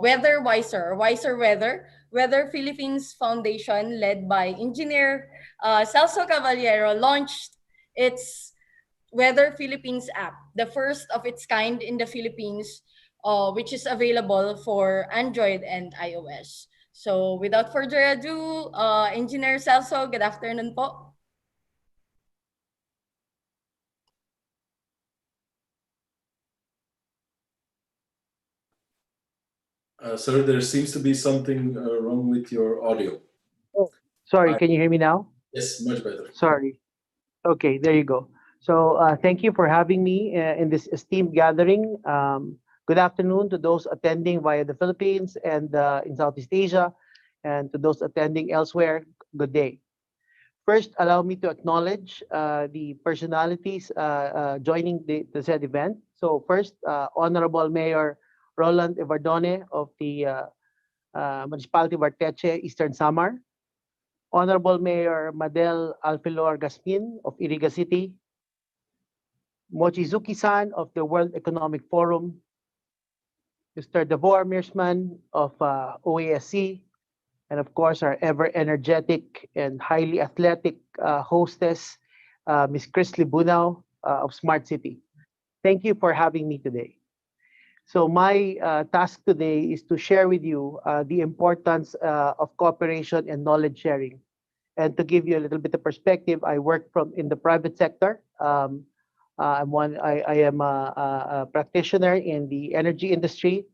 Speaker 2: weather wiser, Weather Philippines Foundation, led by Engineer Celso Caballero, launched its Weather Philippines app, the first of its kind in the Philippines, which is available for Android and iOS. So without further ado, Engineer Celso, good afternoon po.
Speaker 3: Sir, there seems to be something wrong with your audio.
Speaker 6: Oh, sorry, can you hear me now?
Speaker 3: Yes, much better.
Speaker 6: Sorry. Okay, there you go. So thank you for having me in this esteemed gathering. Good afternoon to those attending via the Philippines and in Southeast Asia, and to those attending elsewhere, good day. First, allow me to acknowledge the personalities joining the said event. So first, Honorable Mayor Roland Evardone of the Municipality of Arteche, Eastern Samar. Honorable Mayor Madel Alfilor Gasmin of Iriga City. Mochizuki-san of the World Economic Forum. Mr. Davor Meersman of OASC. And of course, our ever energetic and highly athletic hostess, Ms. Chris Libunao of SmartCT. Thank you for having me today. So my task today is to share with you the importance of cooperation and knowledge sharing. And to give you a little bit of perspective, I work in the private sector. I am a practitioner in the energy industry.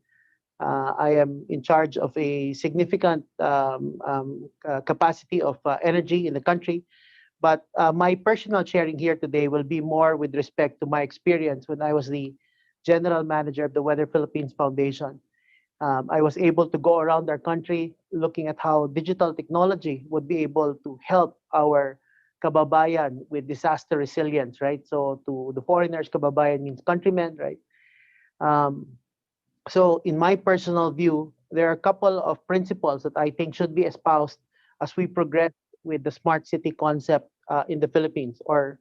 Speaker 6: I am in charge of a significant capacity of energy in the country. But my personal sharing here today will be more with respect to my experience when I was the general manager of the Weather Philippines Foundation. I was able to go around our country looking at how digital technology would be able to help our kababayan with disaster resilience, right? So to the foreigners, kababayan means countrymen, right? So in my personal view, there are a couple of principles that I think should be espoused as we progress with the smart city concept in the Philippines or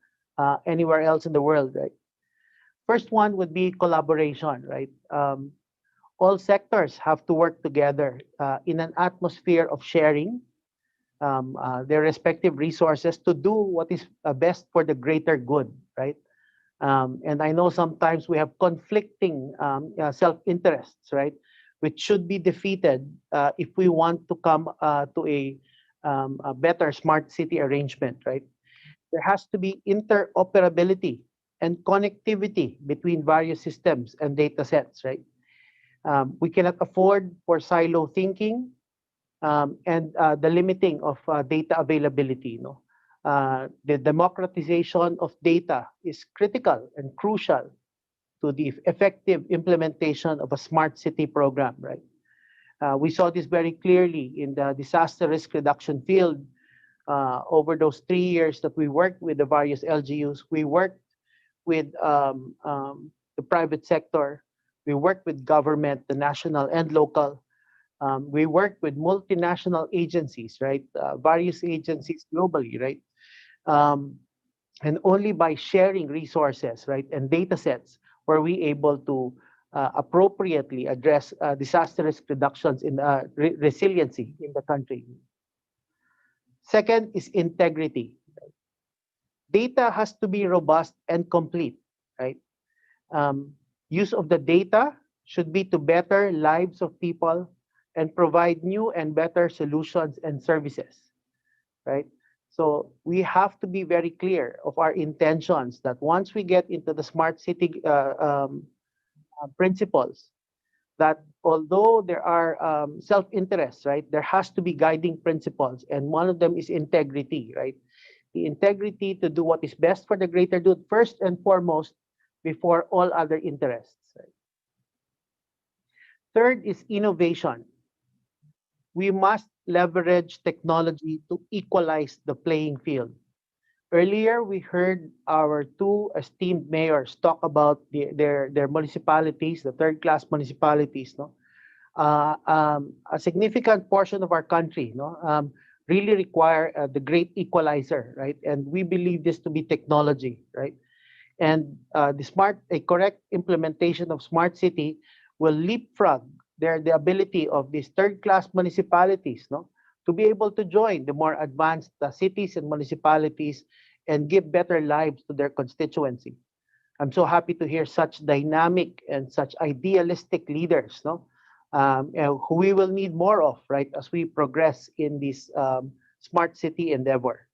Speaker 6: anywhere else in the world, right? First one would be collaboration, right? All sectors have to work together in an atmosphere of sharing their respective resources to do what is best for the greater good, right? And I know sometimes we have conflicting self-interests, right? Which should be defeated if we want to come to a better smart city arrangement, right? There has to be interoperability and connectivity between various systems and data sets, right? We cannot afford for silo thinking and the limiting of data availability. The democratization of data is critical and crucial to the effective implementation of a smart city program, right? We saw this very clearly in the disaster risk reduction field over those 3 years that we worked with the various LGUs. We worked with the private sector. We worked with government, the national and local. We worked with multinational agencies, right? Various agencies globally, right? And only by sharing resources, right, and data sets were we able to appropriately address disaster risk reductions in resiliency in the country. Second is integrity. Data has to be robust and complete, right? Use of the data should be to better lives of people and provide new and better solutions and services, right? So we have to be very clear of our intentions that once we get into the smart city principles, that although there are self-interests, right, there has to be guiding principles, and one of them is integrity, right? The integrity to do what is best for the greater good first and foremost before all other interests. Right? Third is innovation. We must leverage technology to equalize the playing field. Earlier, we heard our two esteemed mayors talk about their municipalities, the third-class municipalities. No, a significant portion of our country, really require the great equalizer, right? And we believe this to be technology, right? And a correct implementation of smart city will leapfrog the ability of these third-class municipalities, to be able to join the more advanced cities and municipalities and give better lives to their constituency. I'm so happy to hear such dynamic and such idealistic leaders, who we will need more of, right, as we progress in this smart city endeavor.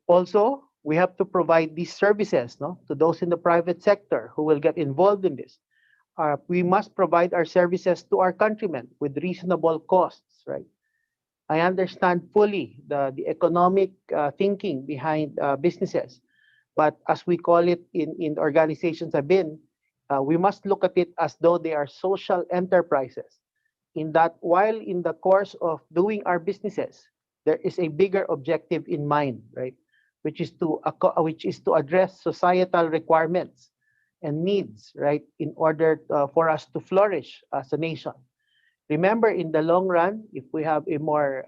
Speaker 6: Also, we have to provide these services, to those in the private sector who will get involved in this. We must provide our services to our countrymen with reasonable costs, right? I understand fully the economic thinking behind businesses, but as we call it in organizations I've been, we must look at it as though they are social enterprises. In that, while in the course of doing our businesses, there is a bigger objective in mind, right? Which is to address societal requirements and needs, right, in order for us to flourish as a nation. Remember, in the long run, if we have a more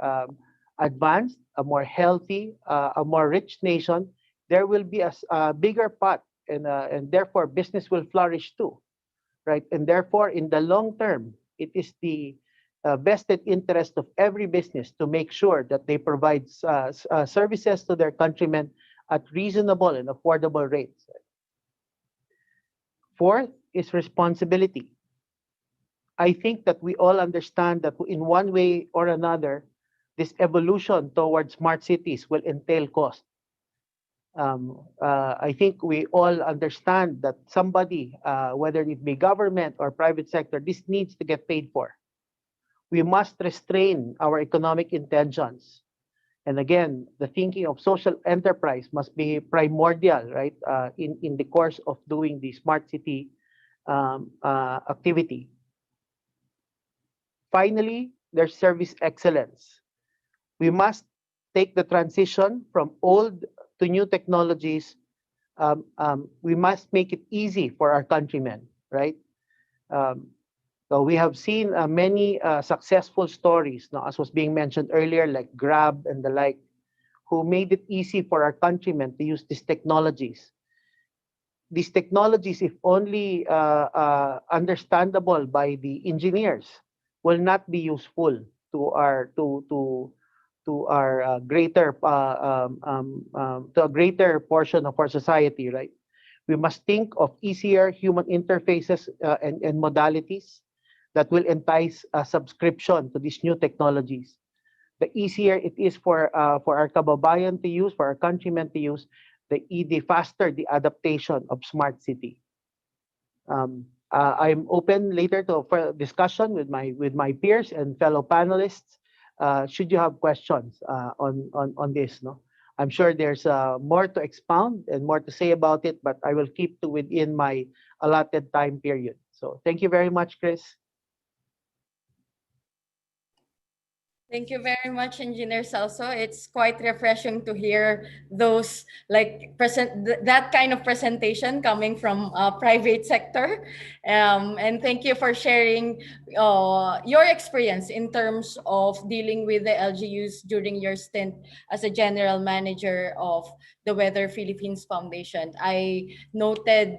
Speaker 6: advanced, a more healthy, a more rich nation, there will be a bigger pot, and therefore business will flourish too, right? And therefore, in the long term, it is the vested interest of every business to make sure that they provide services to their countrymen at reasonable and affordable rates. Fourth is responsibility. I think that we all understand that in one way or another, this evolution towards smart cities will entail cost. I think we all understand that somebody, whether it be government or private sector, this needs to get paid for. We must restrain our economic intentions. And again, the thinking of social enterprise must be primordial, right, in the course of doing the smart city activity. Finally, there's service excellence. We must take the transition from old to new technologies. We must make it easy for our countrymen, right? So we have seen many successful stories, as was being mentioned earlier, like Grab and the like, who made it easy for our countrymen to use these technologies. these technologies, if only understandable by the engineers, will not be useful to our to our greater to a greater portion of our society, right? We must think of easier human interfaces and modalities that will entice a subscription to these new technologies. The easier it is for our kababayan to use, for our countrymen to use, the faster the adaptation of smart city. I'm open later to for discussion with my peers and fellow panelists. Should you have questions on this, no? I'm sure there's more to expound and more to say about it, but I will keep to within my allotted time period. So thank you very much, Chris.
Speaker 2: Thank you very much, Engineer Celso. It's quite refreshing to hear those that kind of presentation coming from private sector. And thank you for sharing your experience in terms of dealing with the LGUs during your stint as a general manager of the Weather Philippines Foundation. I noted,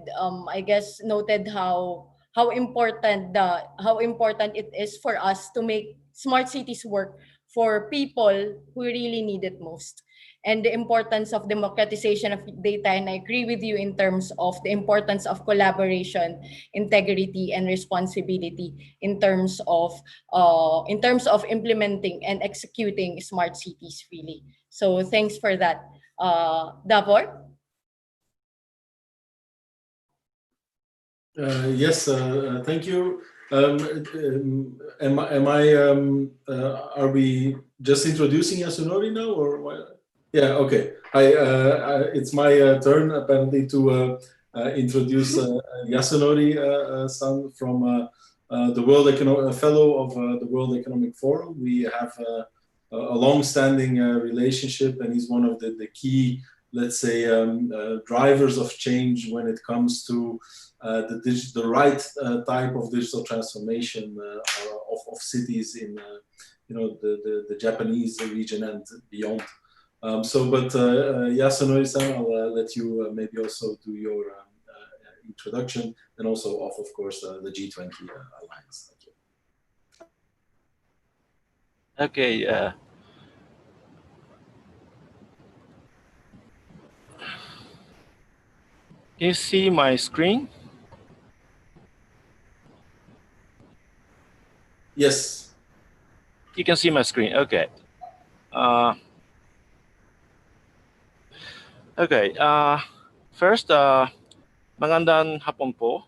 Speaker 2: noted how important it is for us to make smart cities work for people who really need it most, and the importance of democratization of data. And I agree with you in terms of the importance of collaboration, integrity, and responsibility in terms of implementing and executing smart cities really. So thanks for that. Davor?
Speaker 3: Yes, thank you. Are we just introducing Yasunori now, or what? Yeah, okay. It's my turn apparently to introduce Yasunori-san from the a fellow of the World Economic Forum. We have a long-standing relationship, and he's one of the key, let's say, drivers of change when it comes to the right type of digital transformation of cities in the Japanese region and beyond. Yasunori-san, I'll let you maybe also do your introduction, and also of course the G20 Alliance. Thank you.
Speaker 7: Okay. Can you see my screen?
Speaker 3: Yes.
Speaker 7: You can see my screen. Okay. Okay. First, magandang hapon po.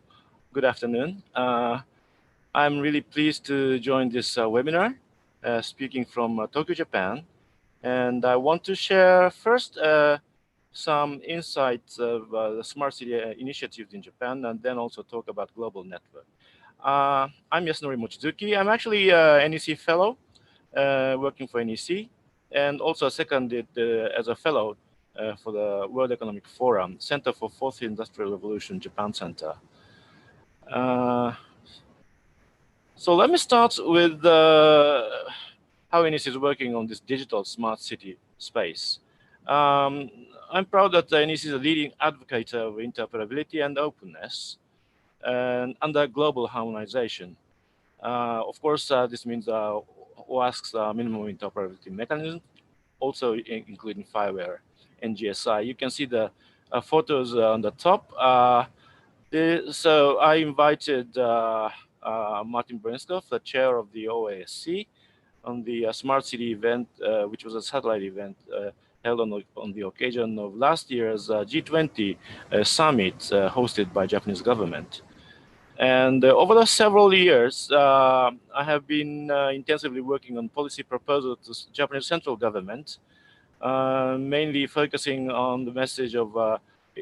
Speaker 7: Good afternoon. I'm really pleased to join this webinar, speaking from Tokyo, Japan. And I want to share first some insights of the smart city initiatives in Japan, and then also talk about global network. I'm Yasunori Mochizuki. I'm actually an NEC fellow working for NEC, and also seconded as a fellow for the World Economic Forum, Center for Fourth Industrial Revolution, Japan Center. So let me start with how NEC is working on this digital smart city space. I'm proud that NEC is a leading advocate of interoperability and openness and under global harmonization. Of course, this means OASC's minimum interoperability mechanism, also including FireWare and GSI. You can see the photos on the top. So I invited Martin Brenskov, the chair of the OASC, on the Smart City event, which was a satellite event held on the occasion of last year's G20 summit hosted by Japanese government. And over the several years, I have been intensively working on policy proposals to Japanese central government, mainly focusing on the message of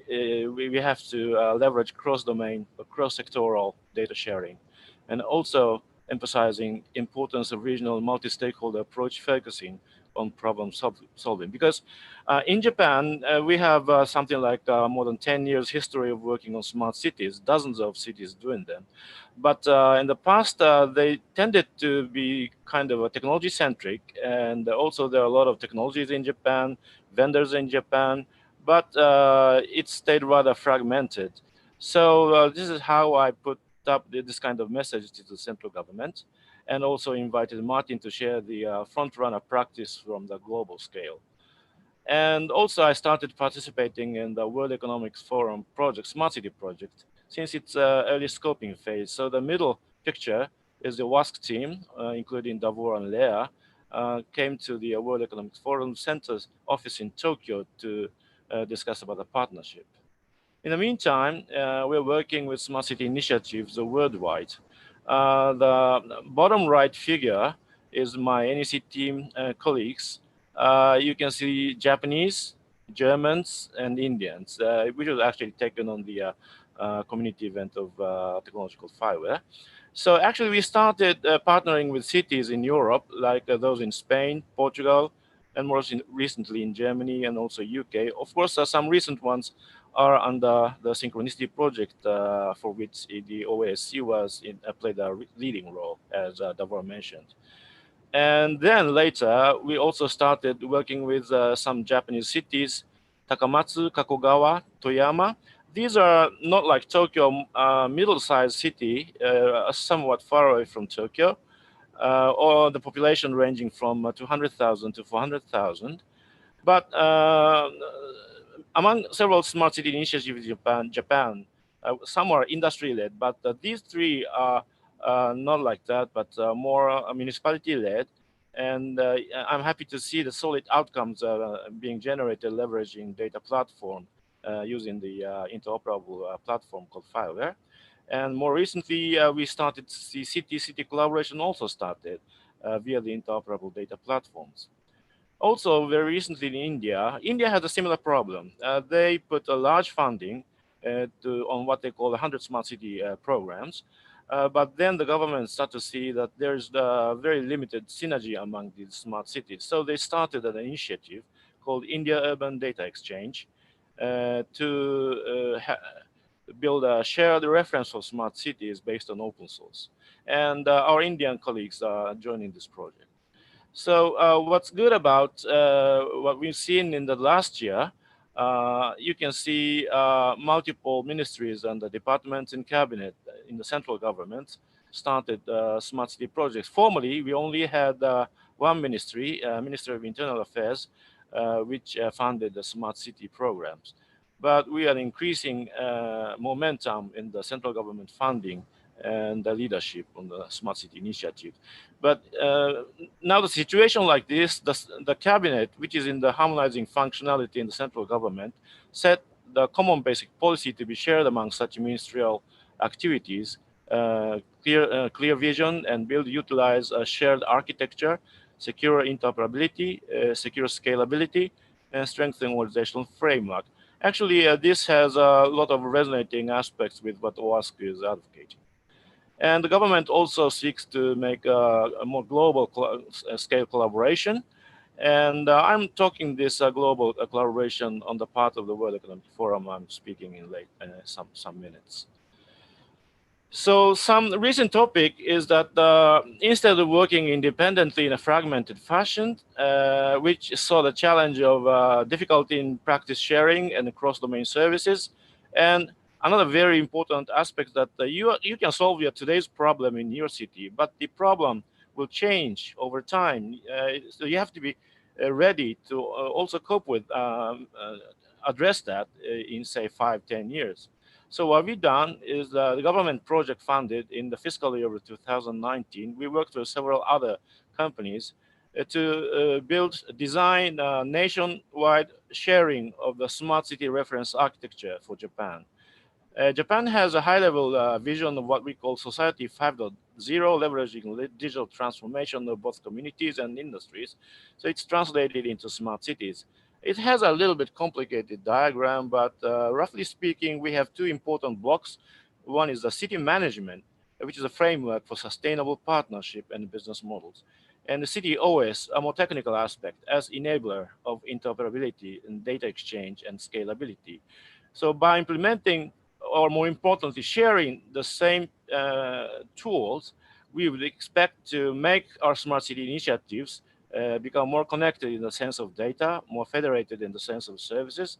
Speaker 7: we have to leverage cross-domain or cross-sectoral data sharing, and also emphasizing importance of regional multi-stakeholder approach, focusing on problem solving. Because in Japan, we have something like more than 10 years history of working on smart cities, dozens of cities doing them. But in the past, they tended to be kind of technology centric, and also there are a lot of technologies in Japan, vendors in Japan, but it stayed rather fragmented. So this is how I put up this kind of message to the central government, and also invited Martin to share the front-runner practice from the global scale. And also I started participating in the World Economic Forum project, Smart City project, since its early scoping phase. So the middle picture is the WASC team, including Davor and Lea, came to the World Economic Forum Center's office in Tokyo to discuss about the partnership. In the meantime, we're working with smart city initiatives worldwide. The bottom right figure is my NEC team colleagues. You can see Japanese, Germans, and Indians, which was actually taken on the community event of technological fireware. So actually, we started partnering with cities in Europe, like those in Spain, Portugal, and more recently in Germany and also UK. Of course, some recent ones are under the Synchronicity project, for which the OASC played a leading role, as Davor mentioned. And then later, we also started working with some Japanese cities, Takamatsu, Kakogawa, Toyama. These are not like Tokyo, middle-sized city, somewhat far away from Tokyo, or the population ranging from 200,000 to 400,000. But among several smart city initiatives in Japan, some are industry-led, but these three are not like that, but more municipality-led. And I'm happy to see the solid outcomes being generated leveraging data platform using the interoperable platform called Fileware. And more recently, we started to see city-city collaboration also started via the interoperable data platforms. Also, very recently in India, India has a similar problem. They put a large funding on what they call the 100 smart city programs. But then the government started to see that there's very limited synergy among these smart cities. So they started an initiative called India Urban Data Exchange to build a shared reference for smart cities based on open source. And our Indian colleagues are joining this project. So what's good about what we've seen in the last year, you can see multiple ministries and the departments in cabinet in the central government started smart city projects. Formerly, we only had one ministry, Ministry of Internal Affairs, which funded the smart city programs. But we are increasing momentum in the central government funding and the leadership on the smart city initiative. But now the situation like this, the cabinet, which is in the harmonizing functionality in the central government, set the common basic policy to be shared among such ministerial activities, clear vision, and utilize a shared architecture, secure interoperability, secure scalability, and strengthen organizational framework. Actually, this has a lot of resonating aspects with what OASC is advocating. And the government also seeks to make a more global scale collaboration. And I'm talking this global collaboration on the part of the World Economic Forum. I'm speaking in some minutes. So some recent topic is that instead of working independently in a fragmented fashion, which saw the challenge of difficulty in practice sharing and cross-domain services, and another very important aspect that you can solve your today's problem in your city, but the problem will change over time. So you have to be ready to also cope with, address that in say 5-10 years. So what we've done is the government project funded in the fiscal year of 2019. We worked with several other companies to design nationwide sharing of the smart city reference architecture for Japan. Japan has a high-level vision of what we call Society 5.0, leveraging digital transformation of both communities and industries. So it's translated into smart cities. It has a little bit complicated diagram, but roughly speaking, we have two important blocks. One is the city management, which is a framework for sustainable partnership and business models. And the city OS, a more technical aspect, as enabler of interoperability and data exchange and scalability. So by implementing, or more importantly, sharing the same tools, we would expect to make our smart city initiatives become more connected in the sense of data, more federated in the sense of services,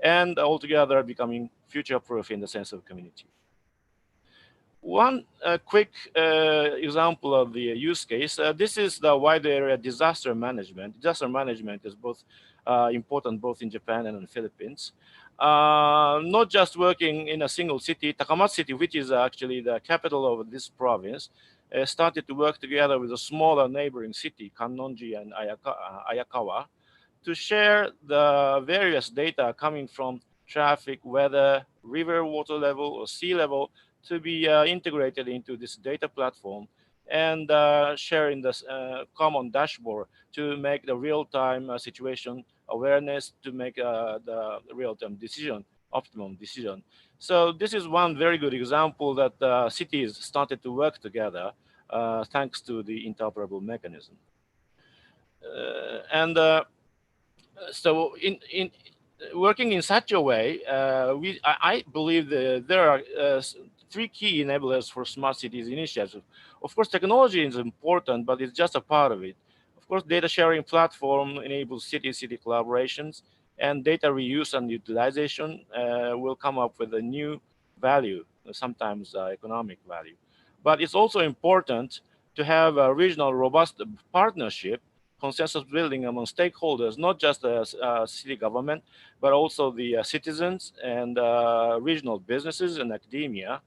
Speaker 7: and altogether becoming future-proof in the sense of community. One quick example of the use case, this is the wide area disaster management. Disaster management is both important both in Japan and in the Philippines. Not just working in a single city, Takamatsu City, which is actually the capital of this province, started to work together with a smaller neighboring city, Kannonji and Ayakawa, to share the various data coming from traffic, weather, river water level, or sea level to be integrated into this data platform and share in this common dashboard to make the real-time situation awareness to make the real-time decision, optimum decision. So this is one very good example that cities started to work together thanks to the interoperable mechanism. So in working in such a way, I believe there are three key enablers for smart cities initiatives. Of course, technology is important, but it's just a part of it. Of course, data sharing platform enables city-city collaborations, and data reuse and utilization will come up with a new value, sometimes economic value. But it's also important to have a regional robust partnership, consensus building among stakeholders, not just the city government, but also the citizens and regional businesses and academia,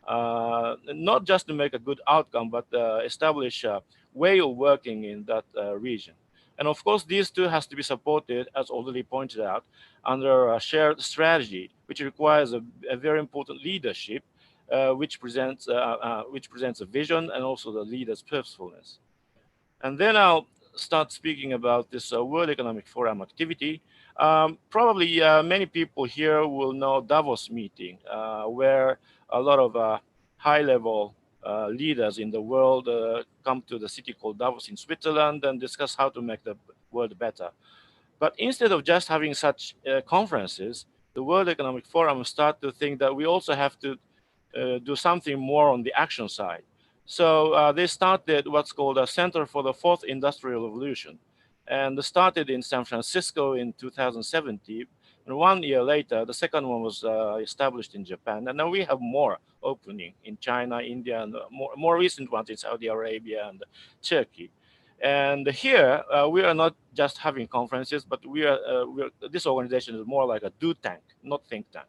Speaker 7: not just to make a good outcome, but establish a way of working in that region. And of course, these two has to be supported, as already pointed out, under a shared strategy, which requires a very important leadership, which presents a vision and also the leader's purposefulness. And then I'll start speaking about this World Economic Forum activity. Probably many people here will know Davos meeting, where a lot of high-level leaders in the world come to the city called Davos in Switzerland and discuss how to make the world better. But instead of just having such conferences, the World Economic Forum start to think that we also have to do something more on the action side. So they started what's called a Center for the Fourth Industrial Revolution. And started in San Francisco in 2017. And 1 year later, the second one was established in Japan. And now we have more opening in China, India, and more recent ones in Saudi Arabia and Turkey. And here, we are not just having conferences, but this organization is more like a do tank, not think tank.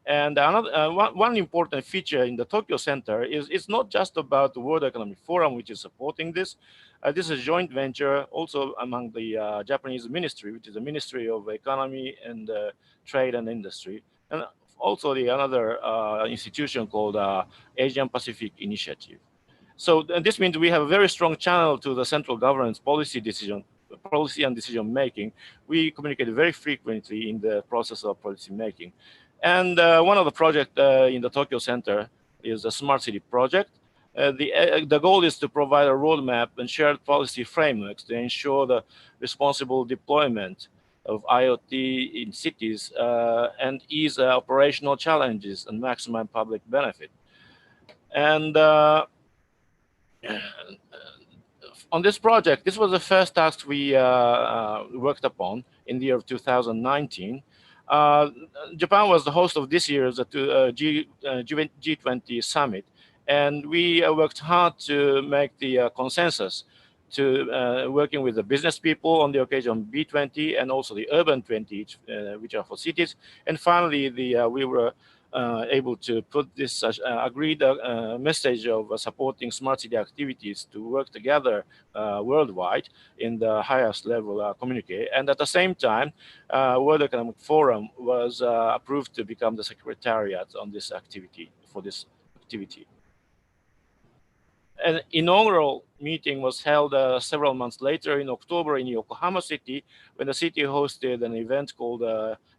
Speaker 7: And another one important feature in the Tokyo Center is it's not just about the World Economic Forum, which is supporting this. This is a joint venture also among the Japanese ministry, which is the Ministry of Economy and Trade and Industry, and also the another institution called Asian Pacific Initiative. So this means we have a very strong channel to the central government's policy and decision making. We communicate very frequently in the process of policy making. And one of the projects in the Tokyo Center is the Smart City project. The goal is to provide a roadmap and shared policy frameworks to ensure the responsible deployment of IoT in cities and ease operational challenges and maximize public benefit. And on this project, this was the first task we worked upon in the year of 2019. Japan was the host of this year's G20 summit, and we worked hard to make the consensus to working with the business people on the occasion of B20 and also the urban 20, which are for cities. And finally, we were able to put this agreed message of supporting smart city activities to work together worldwide in the highest level communique. And at the same time, World Economic Forum was approved to become the secretariat on this activity, for this activity. An inaugural meeting was held several months later in October in Yokohama City, when the city hosted an event called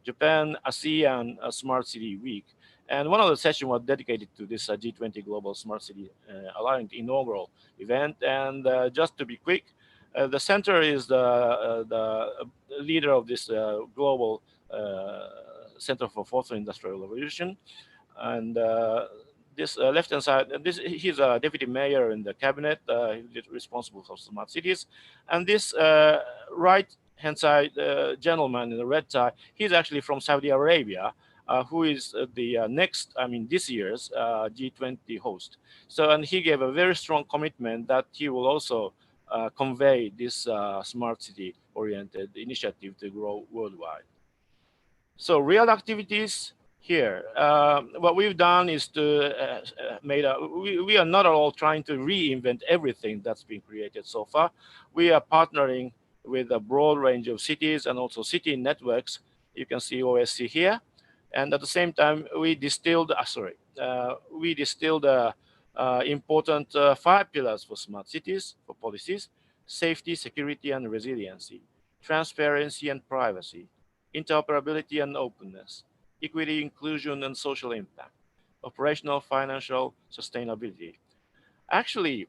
Speaker 7: Japan ASEAN Smart City Week. And one of the sessions was dedicated to this G20 Global Smart City Alliance inaugural event. And just to be quick, the center is the leader of this global Center for Fourth Industrial Revolution. And this left-hand side, he's a deputy mayor in the cabinet, he's responsible for smart cities. And this right hand side gentleman in the red tie, he's actually from Saudi Arabia, who is the next, I mean, this year's G20 host. So, and he gave a very strong commitment that he will also convey this smart city oriented initiative to grow worldwide. So real activities here. What we've done is to we are not at all trying to reinvent everything that's been created so far. We are partnering with a broad range of cities and also city networks. You can see OSC here. And at the same time, we distilled, important 5 pillars for smart cities, for policies: safety, security, and resiliency, transparency and privacy, interoperability and openness, equity, inclusion, and social impact, operational, financial, sustainability. Actually,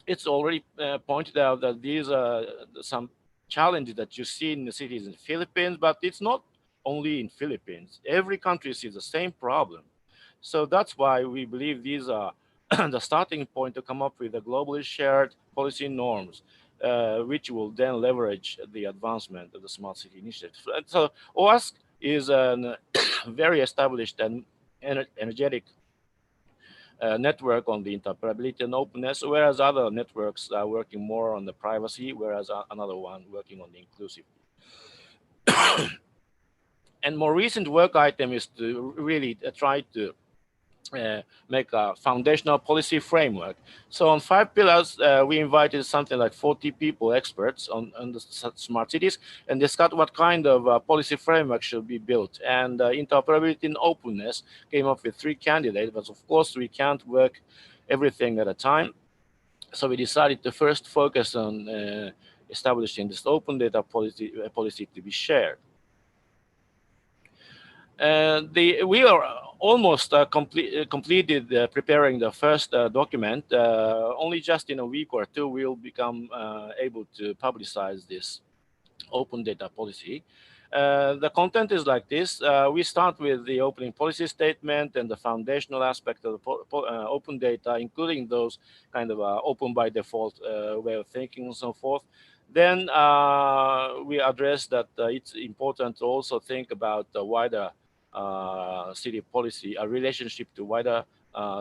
Speaker 7: it's already pointed out that these are some challenges that you see in the cities in the Philippines, but it's not only in Philippines. Every country sees the same problem. So that's why we believe these are the starting point to come up with a globally shared policy norms, which will then leverage the advancement of the smart city initiative. So OASC is a very established and energetic network on the interoperability and openness, whereas other networks are working more on the privacy, whereas another one working on the inclusivity. And more recent work item is to really try to make a foundational policy framework. So on 5 pillars, we invited something like 40 people, experts on the smart cities, and discussed what kind of policy framework should be built. And interoperability and openness came up with 3 candidates, but of course we can't work everything at a time. So we decided to first focus on establishing this open data policy to be shared. We are almost completed preparing the first document. Only just in a week or 2, we'll become able to publicize this open data policy. The content is like this. We start with the opening policy statement and the foundational aspect of the open data, including those kind of open by default way of thinking and so forth. Then we address that it's important to also think about the wider city policy, a relationship to wider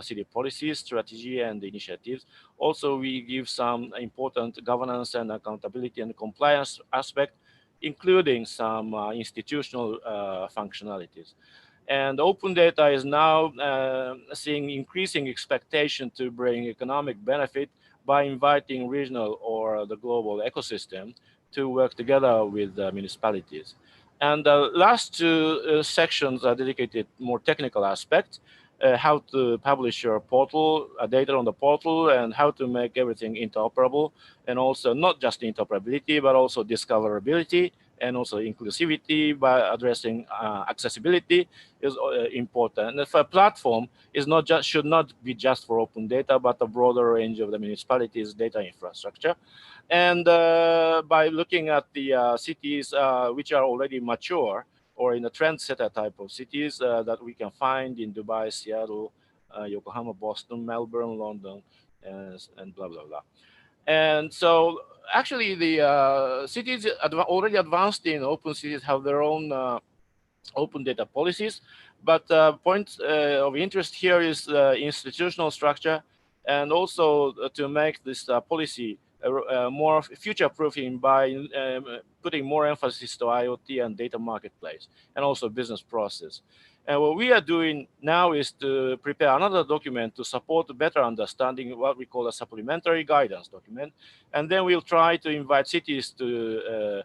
Speaker 7: city policies, strategy, and initiatives. Also, we give some important governance and accountability and compliance aspect, including some institutional functionalities. And open data is now seeing increasing expectation to bring economic benefit by inviting regional or the global ecosystem to work together with municipalities. And the last 2 sections are dedicated more technical aspects, how to publish your portal, data on the portal, and how to make everything interoperable, and also not just interoperability, but also discoverability and also inclusivity by addressing accessibility is important. And if a platform is not just should not be just for open data, but a broader range of the municipalities' data infrastructure. And by looking at the cities which are already mature or in a trendsetter type of cities that we can find in Dubai, Seattle, Yokohama, Boston, Melbourne, London, and blah, blah, blah. And so actually the cities already advanced in open cities have their own open data policies. But point of interest here is institutional structure, and also to make this policy more future-proofing by putting more emphasis to IoT and data marketplace, and also business process. And what we are doing now is to prepare another document to support a better understanding, what we call a supplementary guidance document. And then we'll try to invite cities to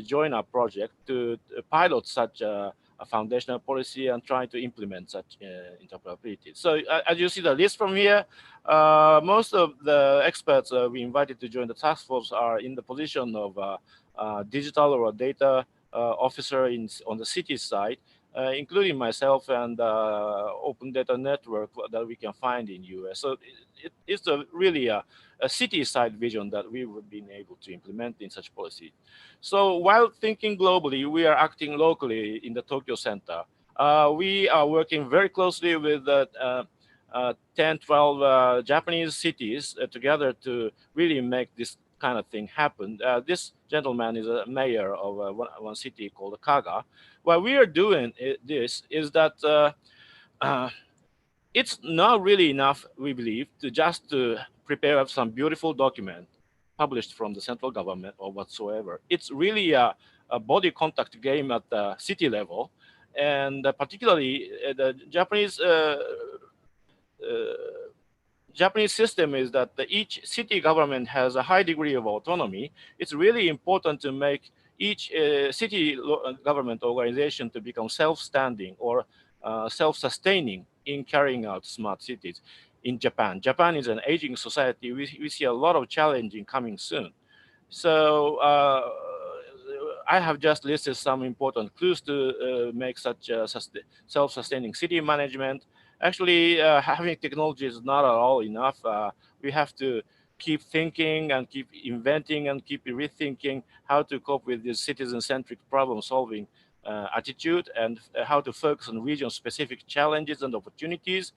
Speaker 7: join our project to pilot such a foundational policy and try to implement such interoperability. So as you see the list from here, most of the experts we invited to join the task force are in the position of digital or data officer on the city side, including myself and open data network that we can find in US. So it's really a city side vision that we would be able to implement in such policy. So while thinking globally, we are acting locally in the Tokyo Center. We are working very closely with 10, 12 Japanese cities together to really make this kind of thing happened. This gentleman is a mayor of one city called Kaga. What we are doing this is that uh, it's not really enough, we believe, to just to prepare some beautiful document published from the central government or whatsoever. It's really a body contact game at the city level, and particularly the Japanese system is that each city government has a high degree of autonomy. It's really important to make each government organization to become self-standing or self-sustaining in carrying out smart cities. In Japan, Japan is an aging society. We see a lot of challenging coming soon. So I have just listed some important clues to make such self-sustaining city management. Actually, having technology is not at all enough. We have to keep thinking and keep inventing and keep rethinking how to cope with this citizen-centric problem-solving attitude, and how to focus on region-specific challenges and opportunities.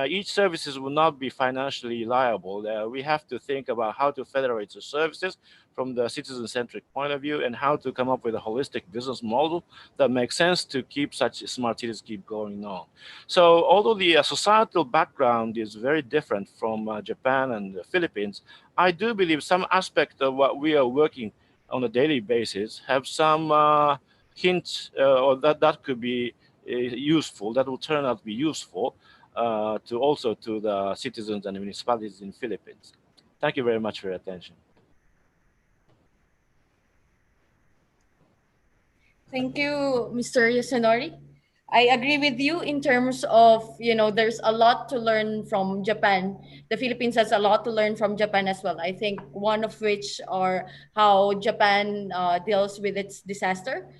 Speaker 7: Each services will not be financially liable. We have to think about how to federate the services from the citizen-centric point of view, and how to come up with a holistic business model that makes sense to keep such smart cities keep going on. So although the societal background is very different from Japan and the Philippines, I do believe some aspect of what we are working on a daily basis have some hints or that could be useful, that will turn out to be useful to also to the citizens and municipalities in Philippines. Thank you very much for your attention.
Speaker 2: Thank you, Mr. Yasunori. I agree with you in terms of, there's a lot to learn from Japan. The Philippines has a lot to learn from Japan as well. I think one of which are how Japan deals with its disaster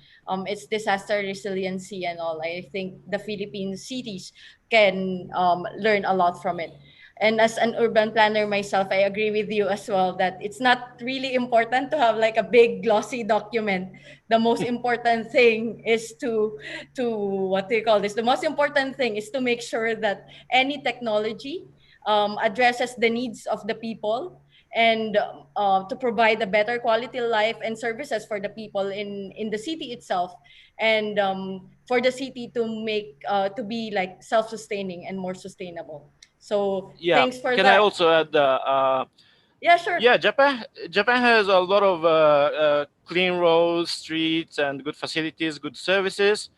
Speaker 2: resiliency and all. I think the Philippine cities can learn a lot from it. And as an urban planner myself, I agree with you as well that it's not really important to have like a big glossy document. The most important thing is to what do you call this? The most important thing is to make sure that any technology addresses the needs of the people, and to provide a better quality life and services for the people in the city itself, and for the city to make to be like self-sustaining and more sustainable. So
Speaker 7: Yeah,
Speaker 2: thanks for
Speaker 7: can I
Speaker 2: that.
Speaker 7: also add?
Speaker 2: Yeah, sure.
Speaker 7: Yeah, Japan has a lot of clean roads, streets, and good facilities, good services.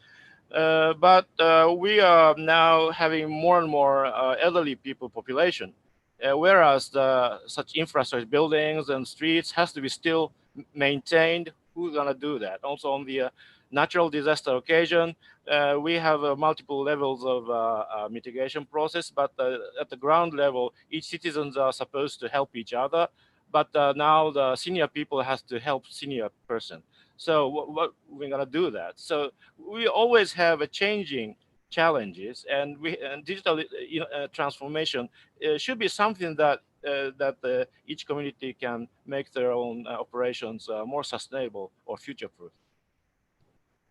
Speaker 7: But we are now having more and more elderly people population, whereas such infrastructure, buildings and streets has to be still maintained. Who's gonna do that? Also on the natural disaster occasion, we have multiple levels of mitigation process, but at the ground level, each citizens are supposed to help each other. But now the senior people has to help senior person. So what we're gonna do that? So we always have a changing challenges, and digital transformation should be something that each community can make their own operations more sustainable or future proof.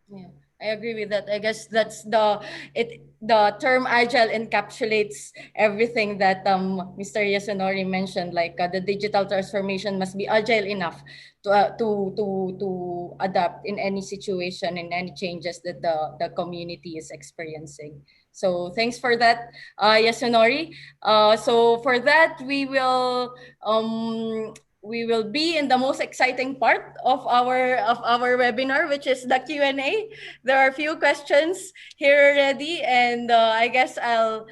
Speaker 2: Yeah, I agree with that. I guess that's the term agile encapsulates everything that Mr. Yasunori mentioned. Like the digital transformation must be agile enough to adapt in any situation, in any changes that the community is experiencing. So thanks for that, Yasunori. So for that, we will be in the most exciting part of our webinar, which is the Q&A. There are a few questions here already, and I guess I'll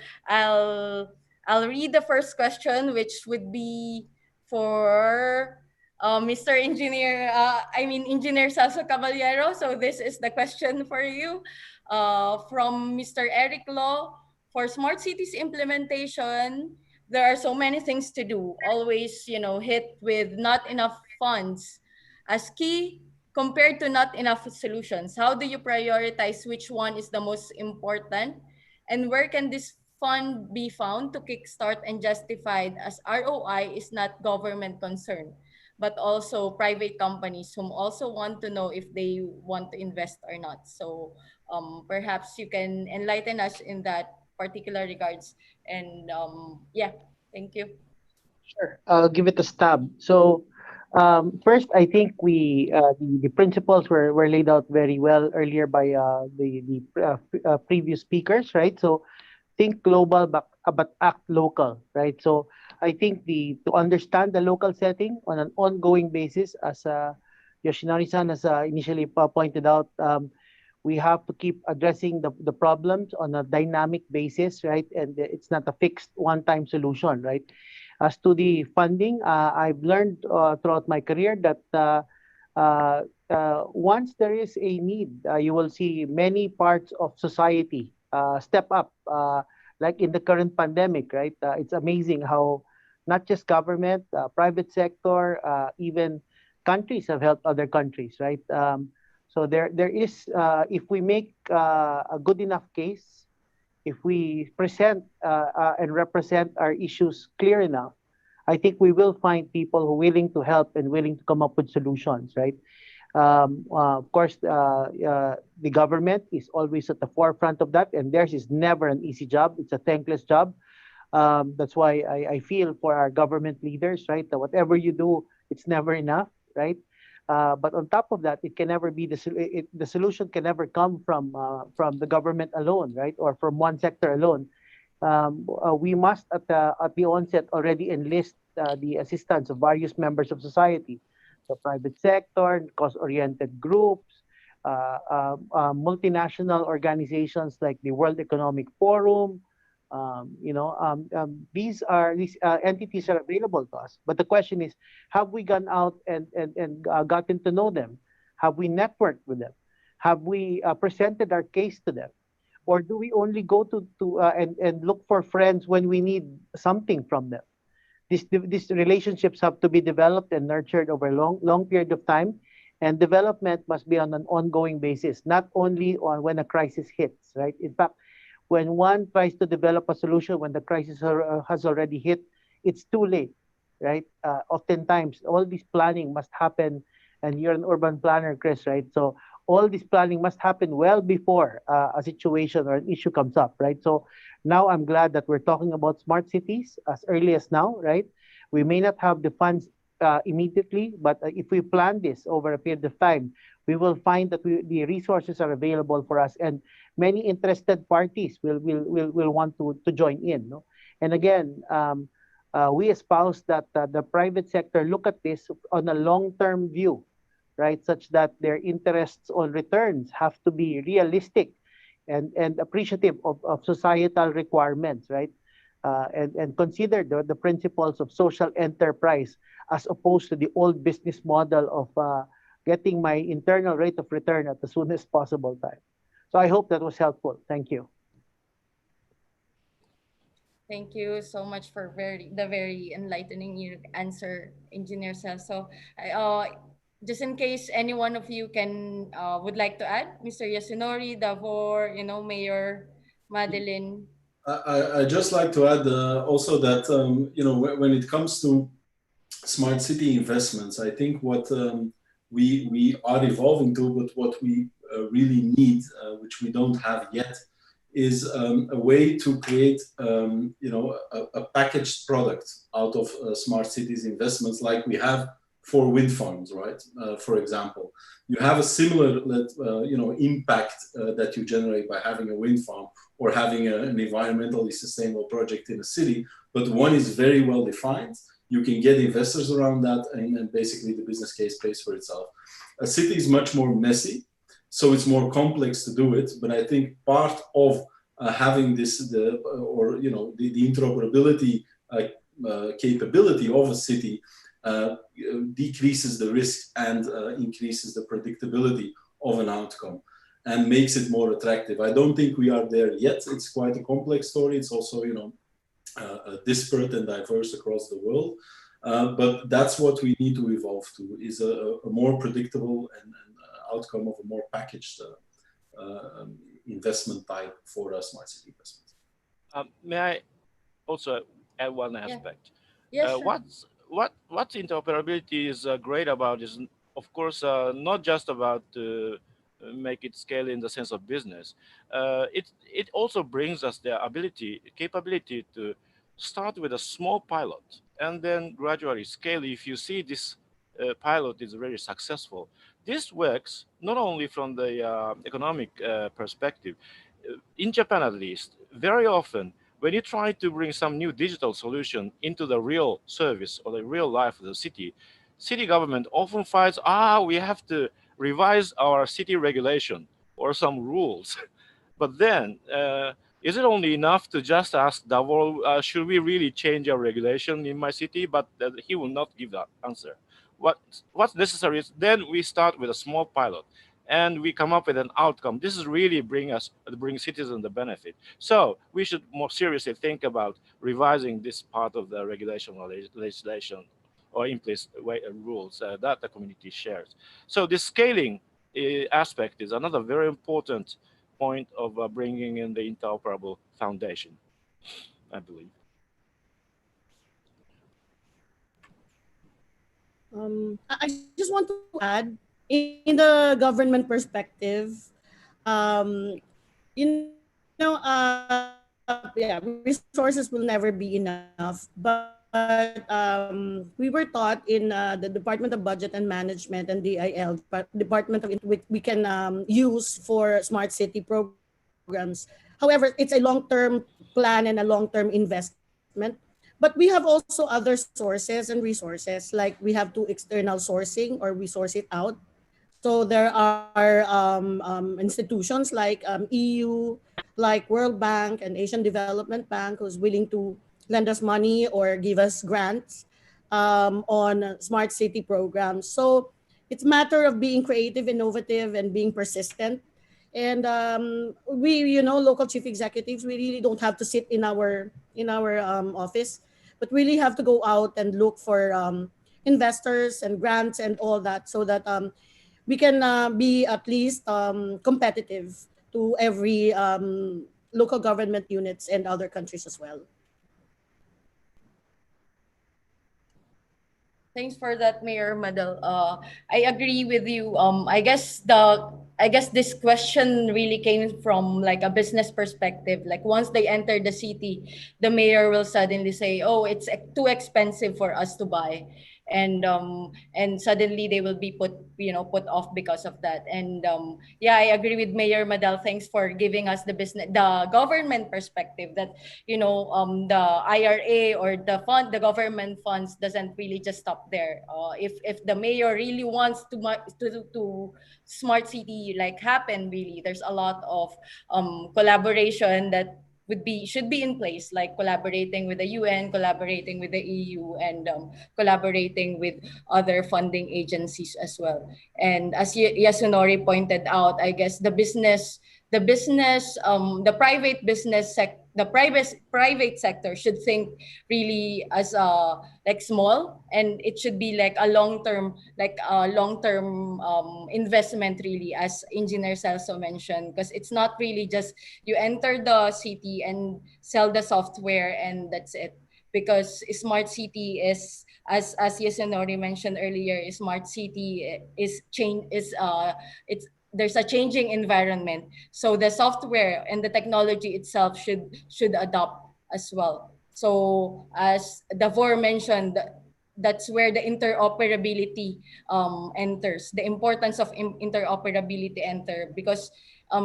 Speaker 2: I'll read the first question, which would be for Mr. Engineer, Engineer Sasso Caballero. So this is the question for you from Mr. Eric Law. For smart cities implementation, there are so many things to do, always, hit with not enough funds as key compared to not enough solutions. How do you prioritize which one is the most important, and where can this fund be found to kickstart and justified, as ROI is not government concern, but also private companies whom also want to know if they want to invest or not. So perhaps you can enlighten us in that particular regards. And yeah, thank you.
Speaker 6: Sure, I'll give it a stab. So, First, I think the principles were laid out very well earlier by the previous speakers, right? So think global but act local, right? So I think the to understand the local setting on an ongoing basis, as Yoshinari-san has initially pointed out, we have to keep addressing the problems on a dynamic basis, right? And it's not a fixed one-time solution, right? As to the funding, I've learned throughout my career that once there is a need, you will see many parts of society step up, like in the current pandemic, right? It's amazing how not just government, private sector, even countries have helped other countries, right? So there is, if we make a good enough case, if we present and represent our issues clear enough, I think we will find people who are willing to help and willing to come up with solutions, right? Of course, the government is always at the forefront of that, and theirs is never an easy job. It's a thankless job. That's why I feel for our government leaders, right? That whatever you do, it's never enough, right? But on top of that, it can never be the solution can never come from the government alone, right, or from one sector alone. We must at the onset already enlist the assistance of various members of society, the private sector, cause-oriented groups, multinational organizations like the World Economic Forum. These entities are available to us. But the question is, have we gone out and gotten to know them? Have we networked with them? Have we presented our case to them? Or do we only go and look for friends when we need something from them? These relationships have to be developed and nurtured over a long period of time, and development must be on an ongoing basis, not only on when a crisis hits, right? In fact, when one tries to develop a solution when the crisis has already hit, it's too late, right? Oftentimes, all this planning must happen, and you're an urban planner, Chris, right? So all this planning must happen well before a situation or an issue comes up, right? So now I'm glad that we're talking about smart cities as early as now, right? We may not have the funds immediately, but if we plan this over a period of time, we will find that the resources are available for us, and many interested parties will want to join in. No? And again, we espouse that the private sector look at this on a long-term view, right? Such that their interests on returns have to be realistic and appreciative of societal requirements, right? And consider the principles of social enterprise as opposed to the old business model of getting my internal rate of return at the soonest possible time. So I hope that was helpful. Thank you.
Speaker 2: Thank you so much for the very enlightening answer, Engineer Sel. So, just in case any one of you would like to add, Mr. Yasunori, Davor, Mayor Madeline.
Speaker 3: I just like to add also that when it comes to smart city investments, I think what we are evolving to, but what we really need, which we don't have yet, is a way to create a packaged product out of smart cities investments, like we have for wind farms, right? For example, you have a similar impact that you generate by having a wind farm or having an environmentally sustainable project in a city, but one is very well defined. You can get investors around that, and basically the business case pays for itself. A city is much more messy, so it's more complex to do it. But I think part of having the interoperability capability of a city decreases the risk and increases the predictability of an outcome and makes it more attractive. I don't think we are there yet. It's quite a complex story. It's also, disparate and diverse across the world. But that's what we need to evolve to, is a more predictable and outcome of a more packaged investment type for smart city investments.
Speaker 7: May I also add one aspect?
Speaker 2: Yes, sure.
Speaker 7: What interoperability is great about is, of course, not just about make it scale in the sense of business. It also brings us the capability to start with a small pilot and then gradually scale if you see this pilot is very successful. This works not only from the economic perspective. In Japan, at least, very often when you try to bring some new digital solution into the real service or the real life of the city, city government often finds, we have to revise our city regulation or some rules. But then, is it only enough to just ask Davor, should we really change our regulation in my city? But he will not give that answer. What, what's necessary is then we start with a small pilot and we come up with an outcome. This is really bring citizens the benefit. So we should more seriously think about revising this part of the regulation or legislation or in place rules that the community shares. So the scaling aspect is another very important point of bringing in the interoperable foundation, I believe.
Speaker 4: I just want to add, in the government perspective, um, resources will never be enough. But we were taught in the Department of Budget and Management and DIL, Department of which we can use for smart city programs. However, it's a long-term plan and a long-term investment. But we have also other sources and resources, like we have to external sourcing, or we source it out. So there are institutions like EU, like World Bank and Asian Development Bank, who's willing to lend us money or give us grants on smart city programs. So it's a matter of being creative, innovative, and being persistent. And we, local chief executives, we really don't have to sit in our office, but really have to go out and look for investors and grants and all that, so that we can be at least competitive to every local government units and other countries as well.
Speaker 2: Thanks for that, Mayor Madal. I agree with you. I guess this question really came from like a business perspective. Like once they enter the city, the mayor will suddenly say, "Oh, it's too expensive for us to buy," and suddenly they will be put off because of that. And yeah, I agree with Mayor Madal. Thanks for giving us the government perspective that the IRA or the government funds doesn't really just stop there. If the mayor really wants to smart city like happen, really there's a lot of collaboration that should be in place, like collaborating with the UN, collaborating with the EU, and collaborating with other funding agencies as well. And as Yasunori pointed out, I guess the private sector should think really as like small, and it should be like a long term investment, really, as Engineer Celso mentioned, because it's not really just you enter the city and sell the software and that's it. Because smart city is, as Yasunori mentioned earlier, smart city is change is it's there's a changing environment, so the software and the technology itself should adopt as well. So as Davor mentioned, that's where the interoperability enters, the importance of interoperability because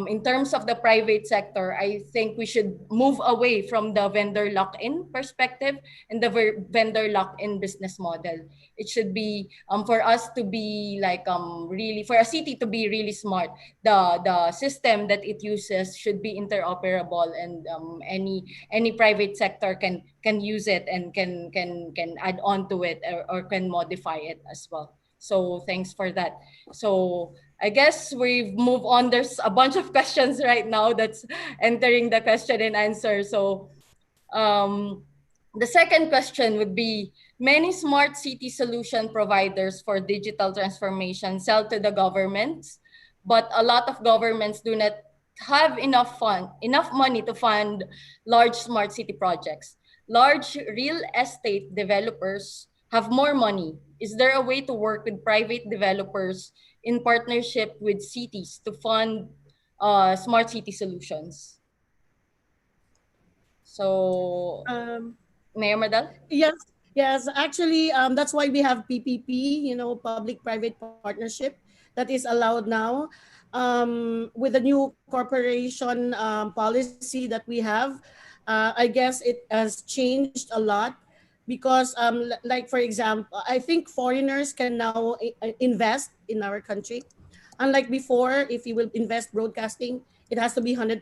Speaker 2: in terms of the private sector, I think we should move away from the vendor lock-in perspective and the vendor lock-in business model. It should be for us to be like really, for a city to be really smart, the system that it uses should be interoperable, and any private sector can use it and can add on to it, or can modify it as well. So thanks for that. So I guess we've moved on. There's a bunch of questions right now that's entering the question and answer. So the second question would be, many smart city solution providers for digital transformation sell to the governments, but a lot of governments do not have enough money to fund large smart city projects. Large real estate developers have more money. Is there a way to work with private developers in partnership with cities to fund smart city solutions? So,
Speaker 4: Um,
Speaker 2: Mayor Madal?
Speaker 4: yes, Yes, actually, that's why we have PPP, public-private partnership, that is allowed now. With the new corporation policy that we have, I guess it has changed a lot because, like for example, I think foreigners can now invest in our country. Unlike before, if you will invest broadcasting, it has to be 100%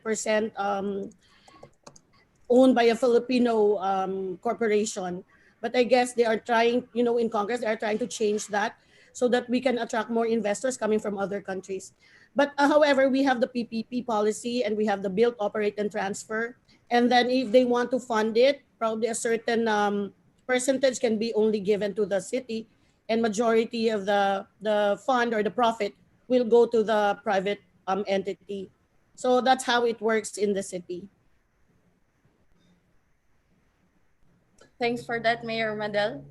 Speaker 4: owned by a Filipino corporation. But I guess they are trying, in Congress, they are trying to change that so that we can attract more investors coming from other countries. But however, we have the PPP policy and we have the build, operate, and transfer. And then if they want to fund it, probably a certain percentage can be only given to the city, and majority of the fund or the profit will go to the private entity. So that's how it works in the city.
Speaker 2: Thanks for that, Mayor Madel.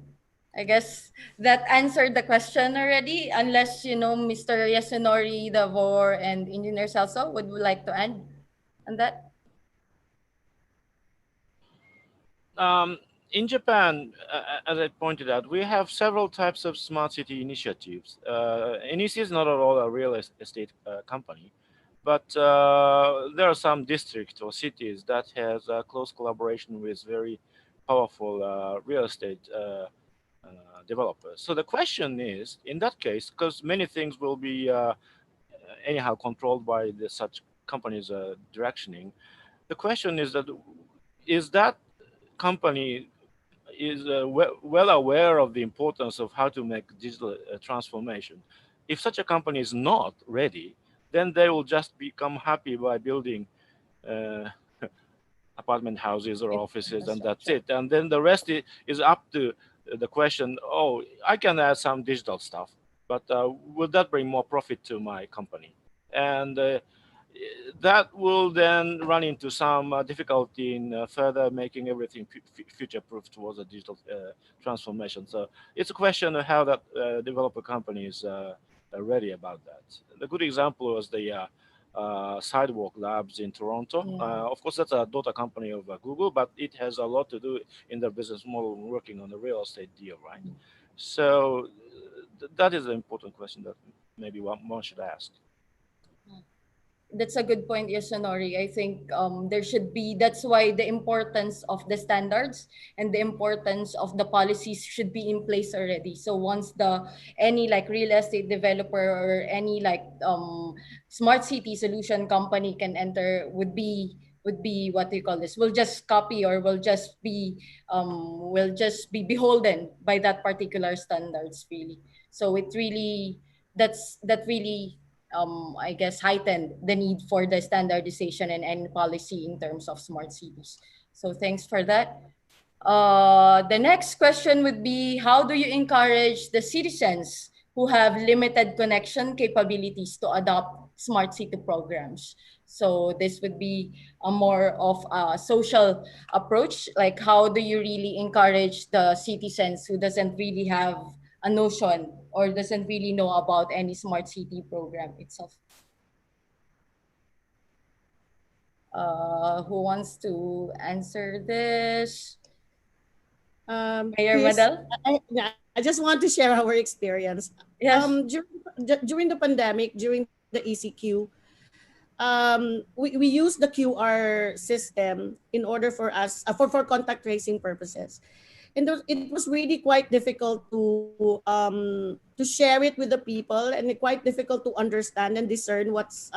Speaker 2: I guess that answered the question already, unless, Mr. Yasunori, Davor, and Engineer Celso would like to add on that.
Speaker 7: In Japan, as I pointed out, we have several types of smart city initiatives. NEC is not at all a real estate company, but there are some districts or cities that has close collaboration with very powerful real estate developers. So the question is, in that case, because many things will be anyhow controlled by such companies' directioning, the question is that company is well aware of the importance of how to make digital transformation. If such a company is not ready, then they will just become happy by building uh, apartment houses or offices, and that's it. And then the rest is up to the question, oh, I can add some digital stuff, but will that bring more profit to my company? And that will then run into some difficulty in further making everything future-proof towards a digital transformation. So it's a question of how that developer company is ready about that. The good example was the Sidewalk Labs in Toronto. Of course, that's a daughter company of Google, but it has a lot to do in their business model working on the real estate deal, right? So that is an important question that maybe one should ask.
Speaker 2: That's a good point, Yasunori. I think there should be, that's why the importance of the standards and the importance of the policies should be in place already. So once any like real estate developer or any like smart city solution company can enter, would be what do you call this? Will just copy or will just be beholden by that particular standards really. So it really that really I guess, heightened the need for the standardization and policy in terms of smart cities. So thanks for that. The next question would be, how do you encourage the citizens who have limited connection capabilities to adopt smart city programs? So this would be a more of a social approach. Like, how do you really encourage the citizens who doesn't really have a notion or doesn't really know about any smart city program itself? Who wants to answer this? Mayor
Speaker 4: Chris,
Speaker 2: Madel?
Speaker 4: I just want to share our experience.
Speaker 2: Yes.
Speaker 4: During the pandemic, during the ECQ, we used the QR system in order for us for contact tracing purposes. And it was really quite difficult to share it with the people, and quite difficult to understand and discern what's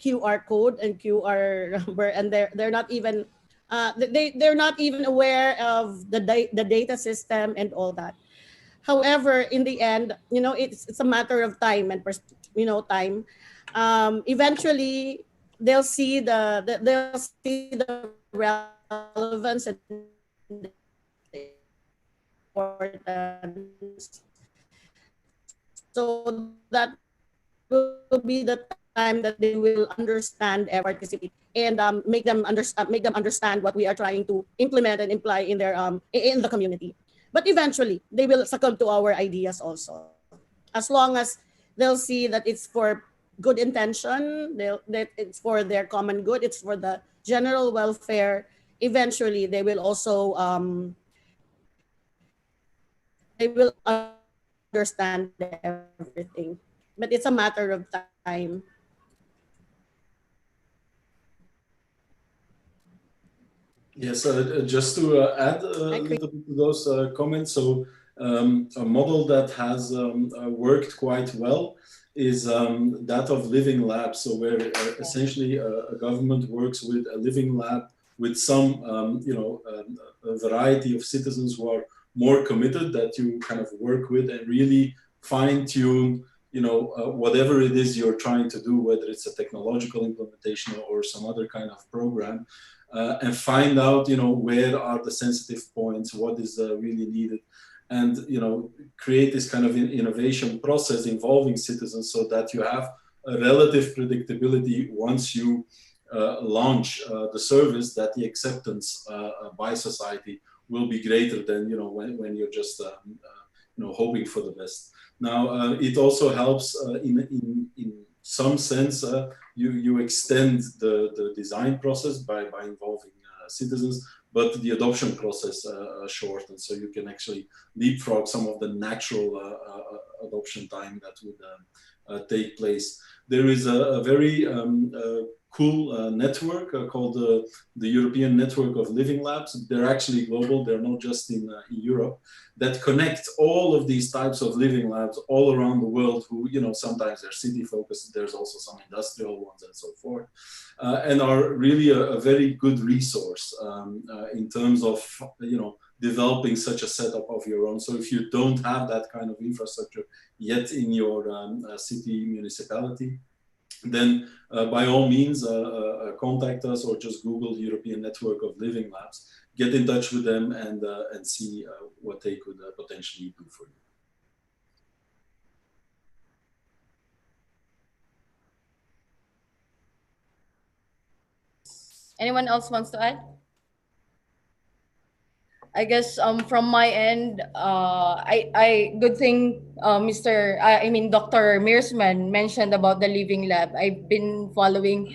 Speaker 4: QR code and QR number, and they're not even they're not even aware of the data system and all that. However, in the end, it's a matter of time and time. Eventually, they'll see the relevance and importance. So that will be the time that they will understand and participate, and make them understand what we are trying to implement and imply in their in the community. But eventually, they will succumb to our ideas also, as long as they'll see that it's for good intention, that it's for their common good, it's for the general welfare. Eventually, they will also will understand everything. But it's a matter of time.
Speaker 3: Yes, just to add a little bit to those comments. So a model that has worked quite well is that of living labs. So where essentially a government works with a living lab with some, a variety of citizens who are more committed, that you kind of work with and really fine tune, whatever it is you're trying to do, whether it's a technological implementation or some other kind of program. And find out, where are the sensitive points, what is really needed, and create this kind of innovation process involving citizens, so that you have a relative predictability once you launch the service, that the acceptance by society will be greater than when you're just hoping for the best. Now it also helps in some sense. You extend the design process by involving citizens, but the adoption process shortens, so you can actually leapfrog some of the natural adoption time that would take place. There is a very cool network called the European Network of Living Labs. They're actually global, they're not just in Europe, that connect all of these types of living labs all around the world, who, sometimes they're city focused, there's also some industrial ones and so forth, and are really a very good resource in terms of, developing such a setup of your own. So if you don't have that kind of infrastructure yet in your city, municipality, then by all means contact us, or just Google European Network of Living Labs, get in touch with them and see what they could potentially do for you.
Speaker 2: Anyone else wants to add? I guess from my end, I good thing Dr. Mearsman mentioned about the living lab. I've been following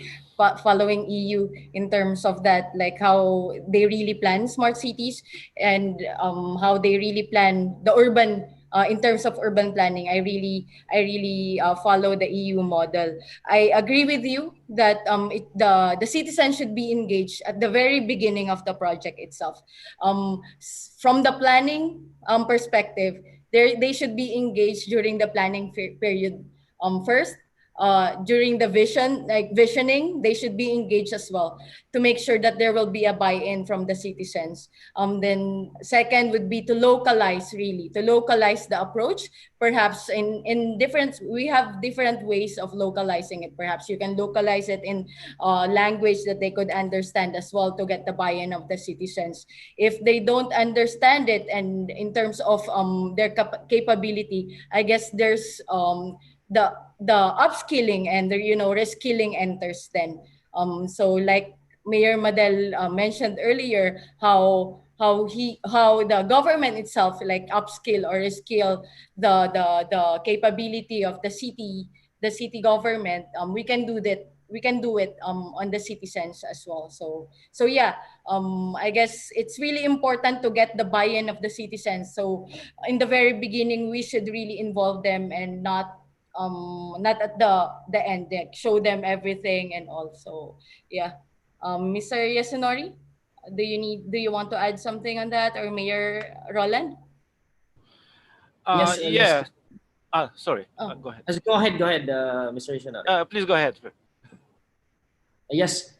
Speaker 2: EU in terms of that, like how they really plan smart cities, and how they really plan the urban. In terms of urban planning, I really follow the EU model. I agree with you that the citizen should be engaged at the very beginning of the project itself. From the planning perspective, they should be engaged during the planning period first. During the visioning, they should be engaged as well, to make sure that there will be a buy-in from the citizens. Then second would be to localize the approach. Perhaps in different, we have different ways of localizing it. Perhaps you can localize it in language that they could understand as well, to get the buy-in of the citizens. If they don't understand it, and in terms of their capability, I guess there's the upskilling and the reskilling enters then. So like Mayor Madel mentioned earlier, how the government itself like upskill or reskill the capability of the city government. We can do that. We can do it on the citizens as well. So yeah, I guess it's really important to get the buy-in of the citizens. So in the very beginning, we should really involve them, and not at the end, like show them everything and also. Yeah. Mr. Yasunori, do you want to add something on that, or Mayor Roland?
Speaker 5: Yes,
Speaker 7: Yeah.
Speaker 5: yes.
Speaker 7: Sorry.
Speaker 2: Oh.
Speaker 7: Go ahead.
Speaker 5: Go ahead, Mr. Ishinaari.
Speaker 7: Please go ahead.
Speaker 5: Yes,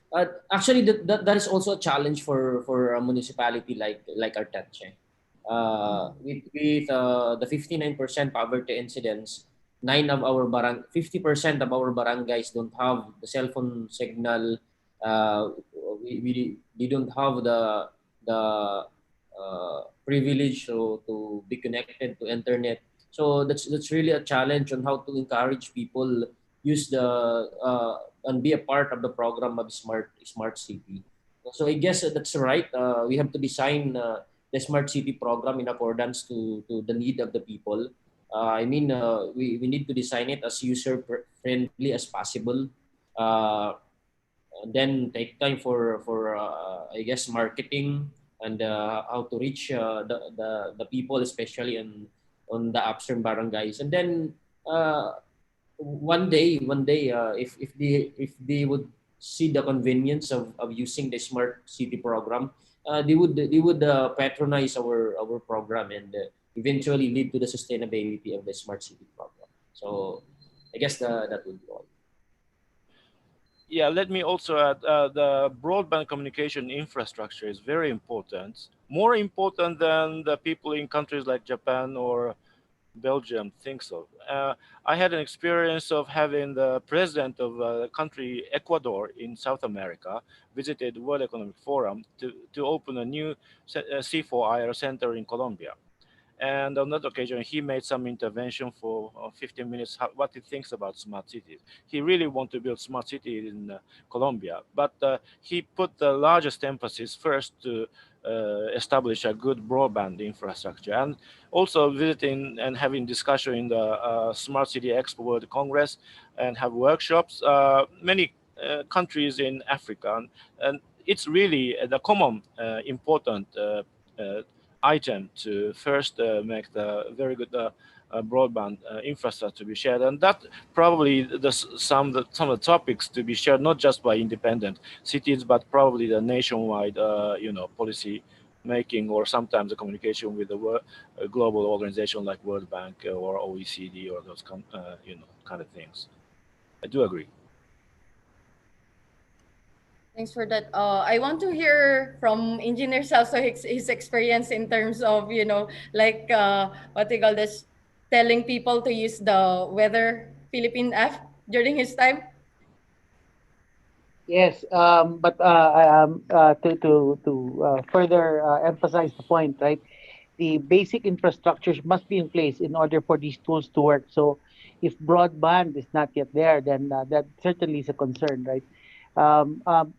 Speaker 5: actually, that is also a challenge for a municipality like Arteche. With the 59% poverty incidence, 50% of our barangays don't have the cell phone signal. We don't have the privilege to be connected to internet. So that's really a challenge on how to encourage people use and be a part of the program of smart city. So I guess that's right. We have to design the smart city program in accordance to the need of the people. We need to design it as user friendly as possible. Uh, then take time for I guess marketing, and how to reach the people, especially on the upstream barangays. And then one day, if they would see the convenience of using the smart city program, they would patronize our program, and eventually lead to the sustainability of the smart city program. So I guess that would be all.
Speaker 7: Yeah, let me also add the broadband communication infrastructure is very important, more important than the people in countries like Japan or Belgium think so. I had an experience of having the president of the country Ecuador in South America visited World Economic Forum to open a new C4IR center in Colombia. And on that occasion, he made some intervention for 15 minutes, what he thinks about smart cities. He really want to build smart city in Colombia, but he put the largest emphasis first to establish a good broadband infrastructure, and also visiting and having discussion in the Smart City Expo World Congress, and have workshops. Many countries in Africa, and it's really the common important uh, item to first make the very good broadband infrastructure to be shared, and that probably some of the topics to be shared not just by independent cities, but probably the nationwide policy making, or sometimes the communication with the global organization like World Bank or OECD or those kind of things. I do agree.
Speaker 2: Thanks for that. I want to hear from Engineer Celso his experience in terms of, like what they call this, telling people to use the Weather Philippine app during his time.
Speaker 6: Yes, but to further emphasize the point, right? The basic infrastructures must be in place in order for these tools to work. So, if broadband is not yet there, then that certainly is a concern, right?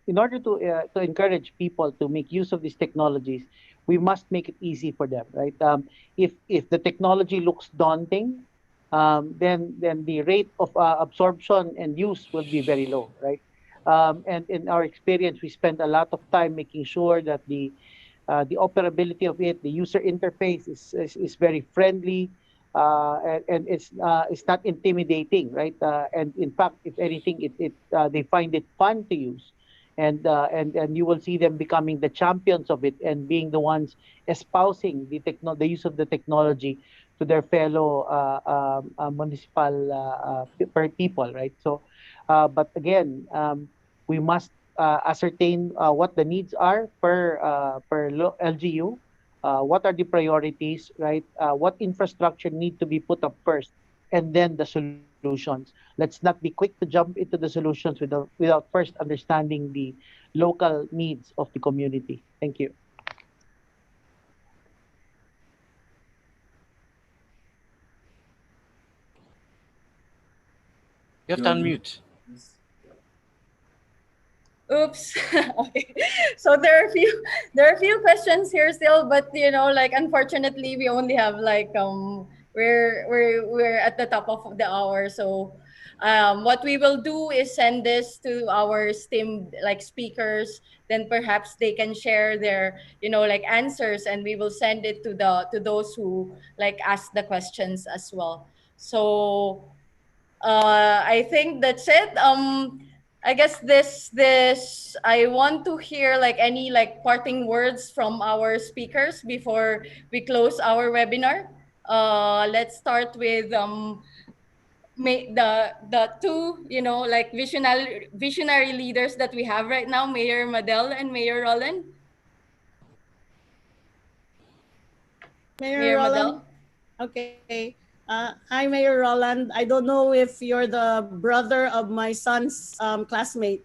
Speaker 6: In order to encourage people to make use of these technologies, we must make it easy for them, right? If the technology looks daunting, then the rate of absorption and use will be very low, right? And in our experience, we spend a lot of time making sure that the operability of it, the user interface is very friendly, and it's not intimidating, right? And in fact, if anything, they find it fun to use, and you will see them becoming the champions of it and being the ones espousing the use of the technology to their fellow municipal people, right? So, but again, we must ascertain what the needs are per LGU, what are the priorities, right? What infrastructure need to be put up first, and then the solutions. Let's not be quick to jump into the solutions without first understanding the local needs of the community. Thank you.
Speaker 7: You have to unmute.
Speaker 2: Oops. Okay. So there are a few questions here still, but like unfortunately we only have like we're at the top of the hour. So what we will do is send this to our esteemed like speakers, then perhaps they can share their like answers, and we will send it to those who like ask the questions as well. So I think that's it. I guess this I want to hear like any like parting words from our speakers before we close our webinar. Let's start with the two like visionary leaders that we have right now, Mayor Madel and Mayor Roland.
Speaker 4: Mayor
Speaker 2: Mayor
Speaker 4: Roland.
Speaker 2: Madel.
Speaker 4: Okay. Hi, Mayor Roland. I don't know if you're the brother of my son's classmate.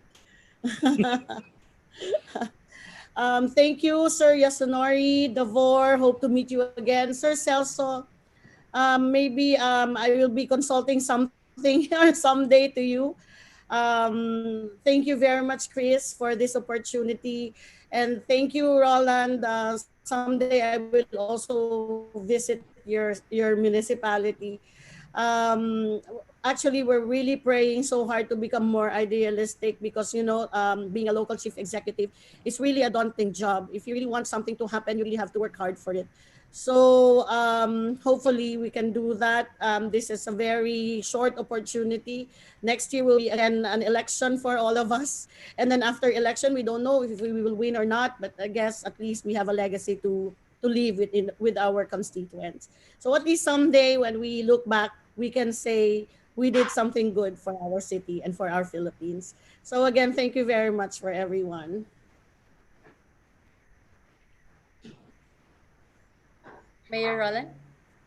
Speaker 4: Thank you, Sir Yasunori, Davor. Hope to meet you again. Sir Celso, maybe I will be consulting something someday to you. Thank you very much, Chris, for this opportunity. And thank you, Roland. Someday I will also visit your municipality. um, actually we're really praying so hard to become more idealistic because being a local chief executive is really a daunting job. If you really want something to happen, you really have to work hard for it. So hopefully we can do that. This is a very short opportunity. Next year will be again an election for all of us, and then after election we don't know if we will win or not, but I guess at least we have a legacy to leave with our constituents. So at least someday when we look back, we can say we did something good for our city and for our Philippines. So again, thank you very much for everyone.
Speaker 2: Mayor Roland?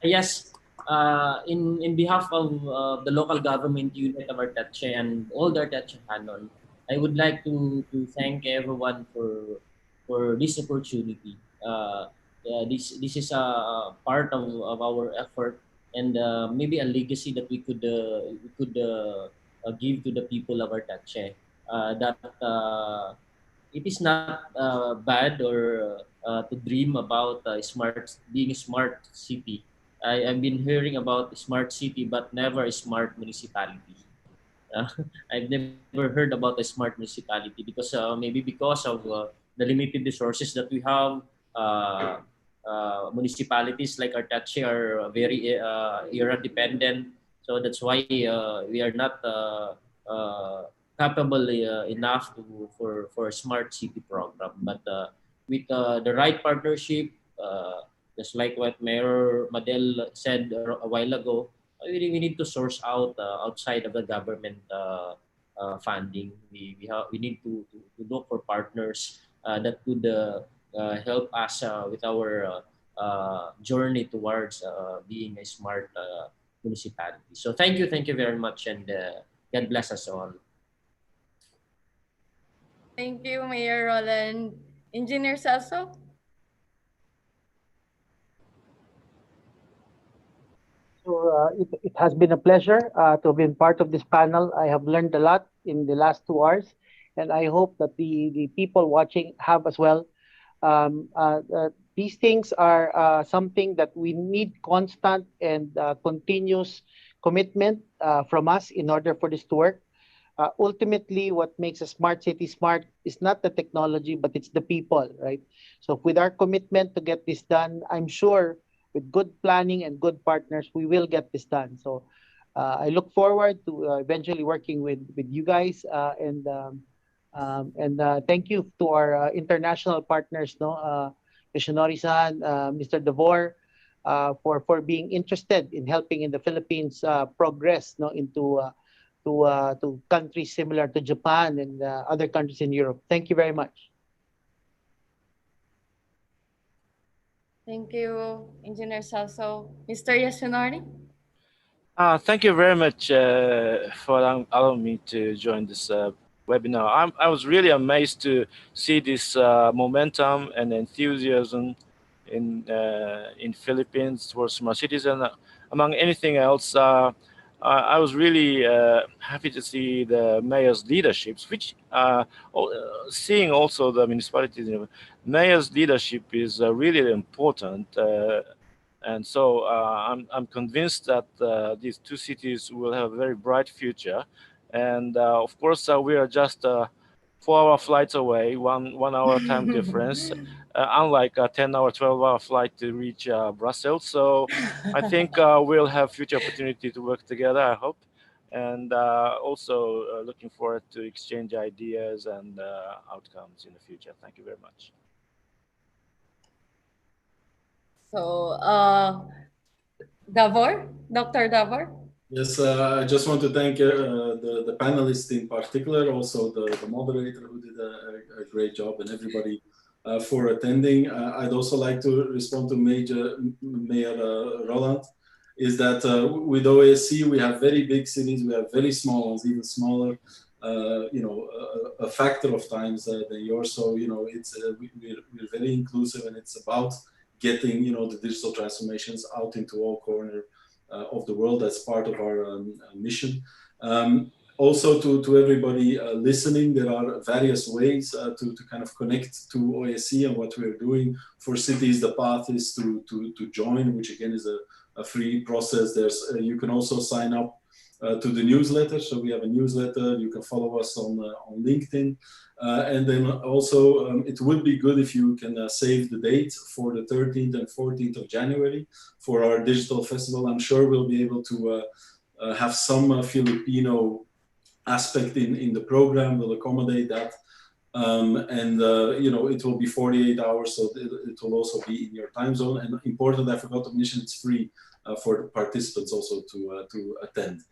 Speaker 5: Yes, in behalf of the local government unit of Arteche and all the Arteche Canon, I would like to thank everyone for this opportunity. This is a part of our effort and maybe a legacy that we could give to the people of Arteche. That it is not bad or to dream about being a smart city. I've been hearing about smart city, but never a smart municipality. Uh, I've never heard about a smart municipality because maybe because of the limited resources that we have. Uh, Municipalities like Artache are very era dependent, so that's why we are not capable enough for a smart city program. But with the right partnership, just like what Mayor Madel said a while ago, we need to source out outside of the government funding. We need to look for partners that could help us with our journey towards being a smart municipality. So thank you very much, and God bless us all.
Speaker 2: Thank you, Mayor Roland. Engineer Celso?
Speaker 6: So it has been a pleasure to have been part of this panel. I have learned a lot in the last 2 hours, and I hope that the people watching have as well. These things are something that we need constant and continuous commitment from us in order for this to work. Ultimately, what makes a smart city smart is not the technology, but it's the people, right? So, with our commitment to get this done, I'm sure with good planning and good partners, we will get this done. So, I look forward to eventually working with you guys and thank you to our international partners, no, Yoshinori-san, Mr. Devor, for being interested in helping in the Philippines progress, no, into to countries similar to Japan and other countries in Europe. Thank you very much.
Speaker 2: Thank you, Engineer Celso. Mr. Yasunari?
Speaker 7: Thank you very much for allowing me to join this webinar. I was really amazed to see this momentum and enthusiasm in Philippines towards smart cities, and among anything else, I was really happy to see the mayor's leaderships, which seeing also the municipalities. Mayor's leadership is really important. And so I'm convinced that these two cities will have a very bright future. And of course, we are just 4-hour flights away, one hour time difference, unlike a 10-hour, 12-hour flight to reach Brussels. So I think we'll have future opportunity to work together, I hope. And also looking forward to exchange ideas and outcomes in the future. Thank you very much.
Speaker 2: So, Davor, Dr. Davor?
Speaker 3: Yes, I just want to thank the panelists in particular, also the moderator who did a great job, and everybody for attending. I'd also like to respond to Mayor Roland, is that with OASC, we have very big cities, we have very small ones, even smaller, a factor of times than yours. So, it's we're very inclusive, and it's about getting, the digital transformations out into all corners of the world. That's part of our mission. Also to everybody listening, there are various ways to kind of connect to OASC and what we're doing for cities. The path is to join, which again is free process. You can also sign up to the newsletter. So we have a newsletter. You can follow us on LinkedIn. And then also, it would be good if you can save the date for the 13th and 14th of January for our digital festival. I'm sure we'll be able to have some Filipino aspect in the program. We'll accommodate that. It will be 48 hours, so it will also be in your time zone. And important, I forgot to mention, it's free for the participants also to attend.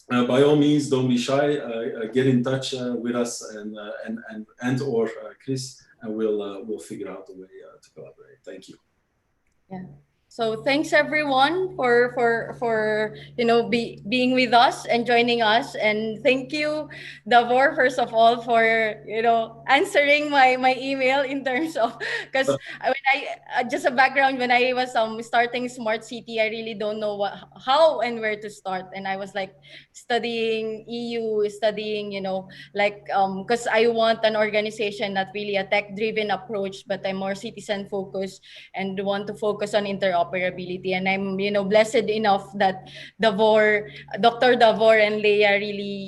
Speaker 3: By all means, don't be shy. Get in touch with us and or Chris, and we'll figure out a way to collaborate. Thank you.
Speaker 2: Yeah. So thanks everyone for being with us and joining us, and thank you, Davor, first of all, for answering my email in terms of, because when I just a background, when I was starting SmartCT, I really don't know how and where to start, and I was like studying EU, studying because I want an organization not really a tech-driven approach, but I'm more citizen-focused and want to focus on interoperability. And I'm, blessed enough that Dr. Davor and Leia really,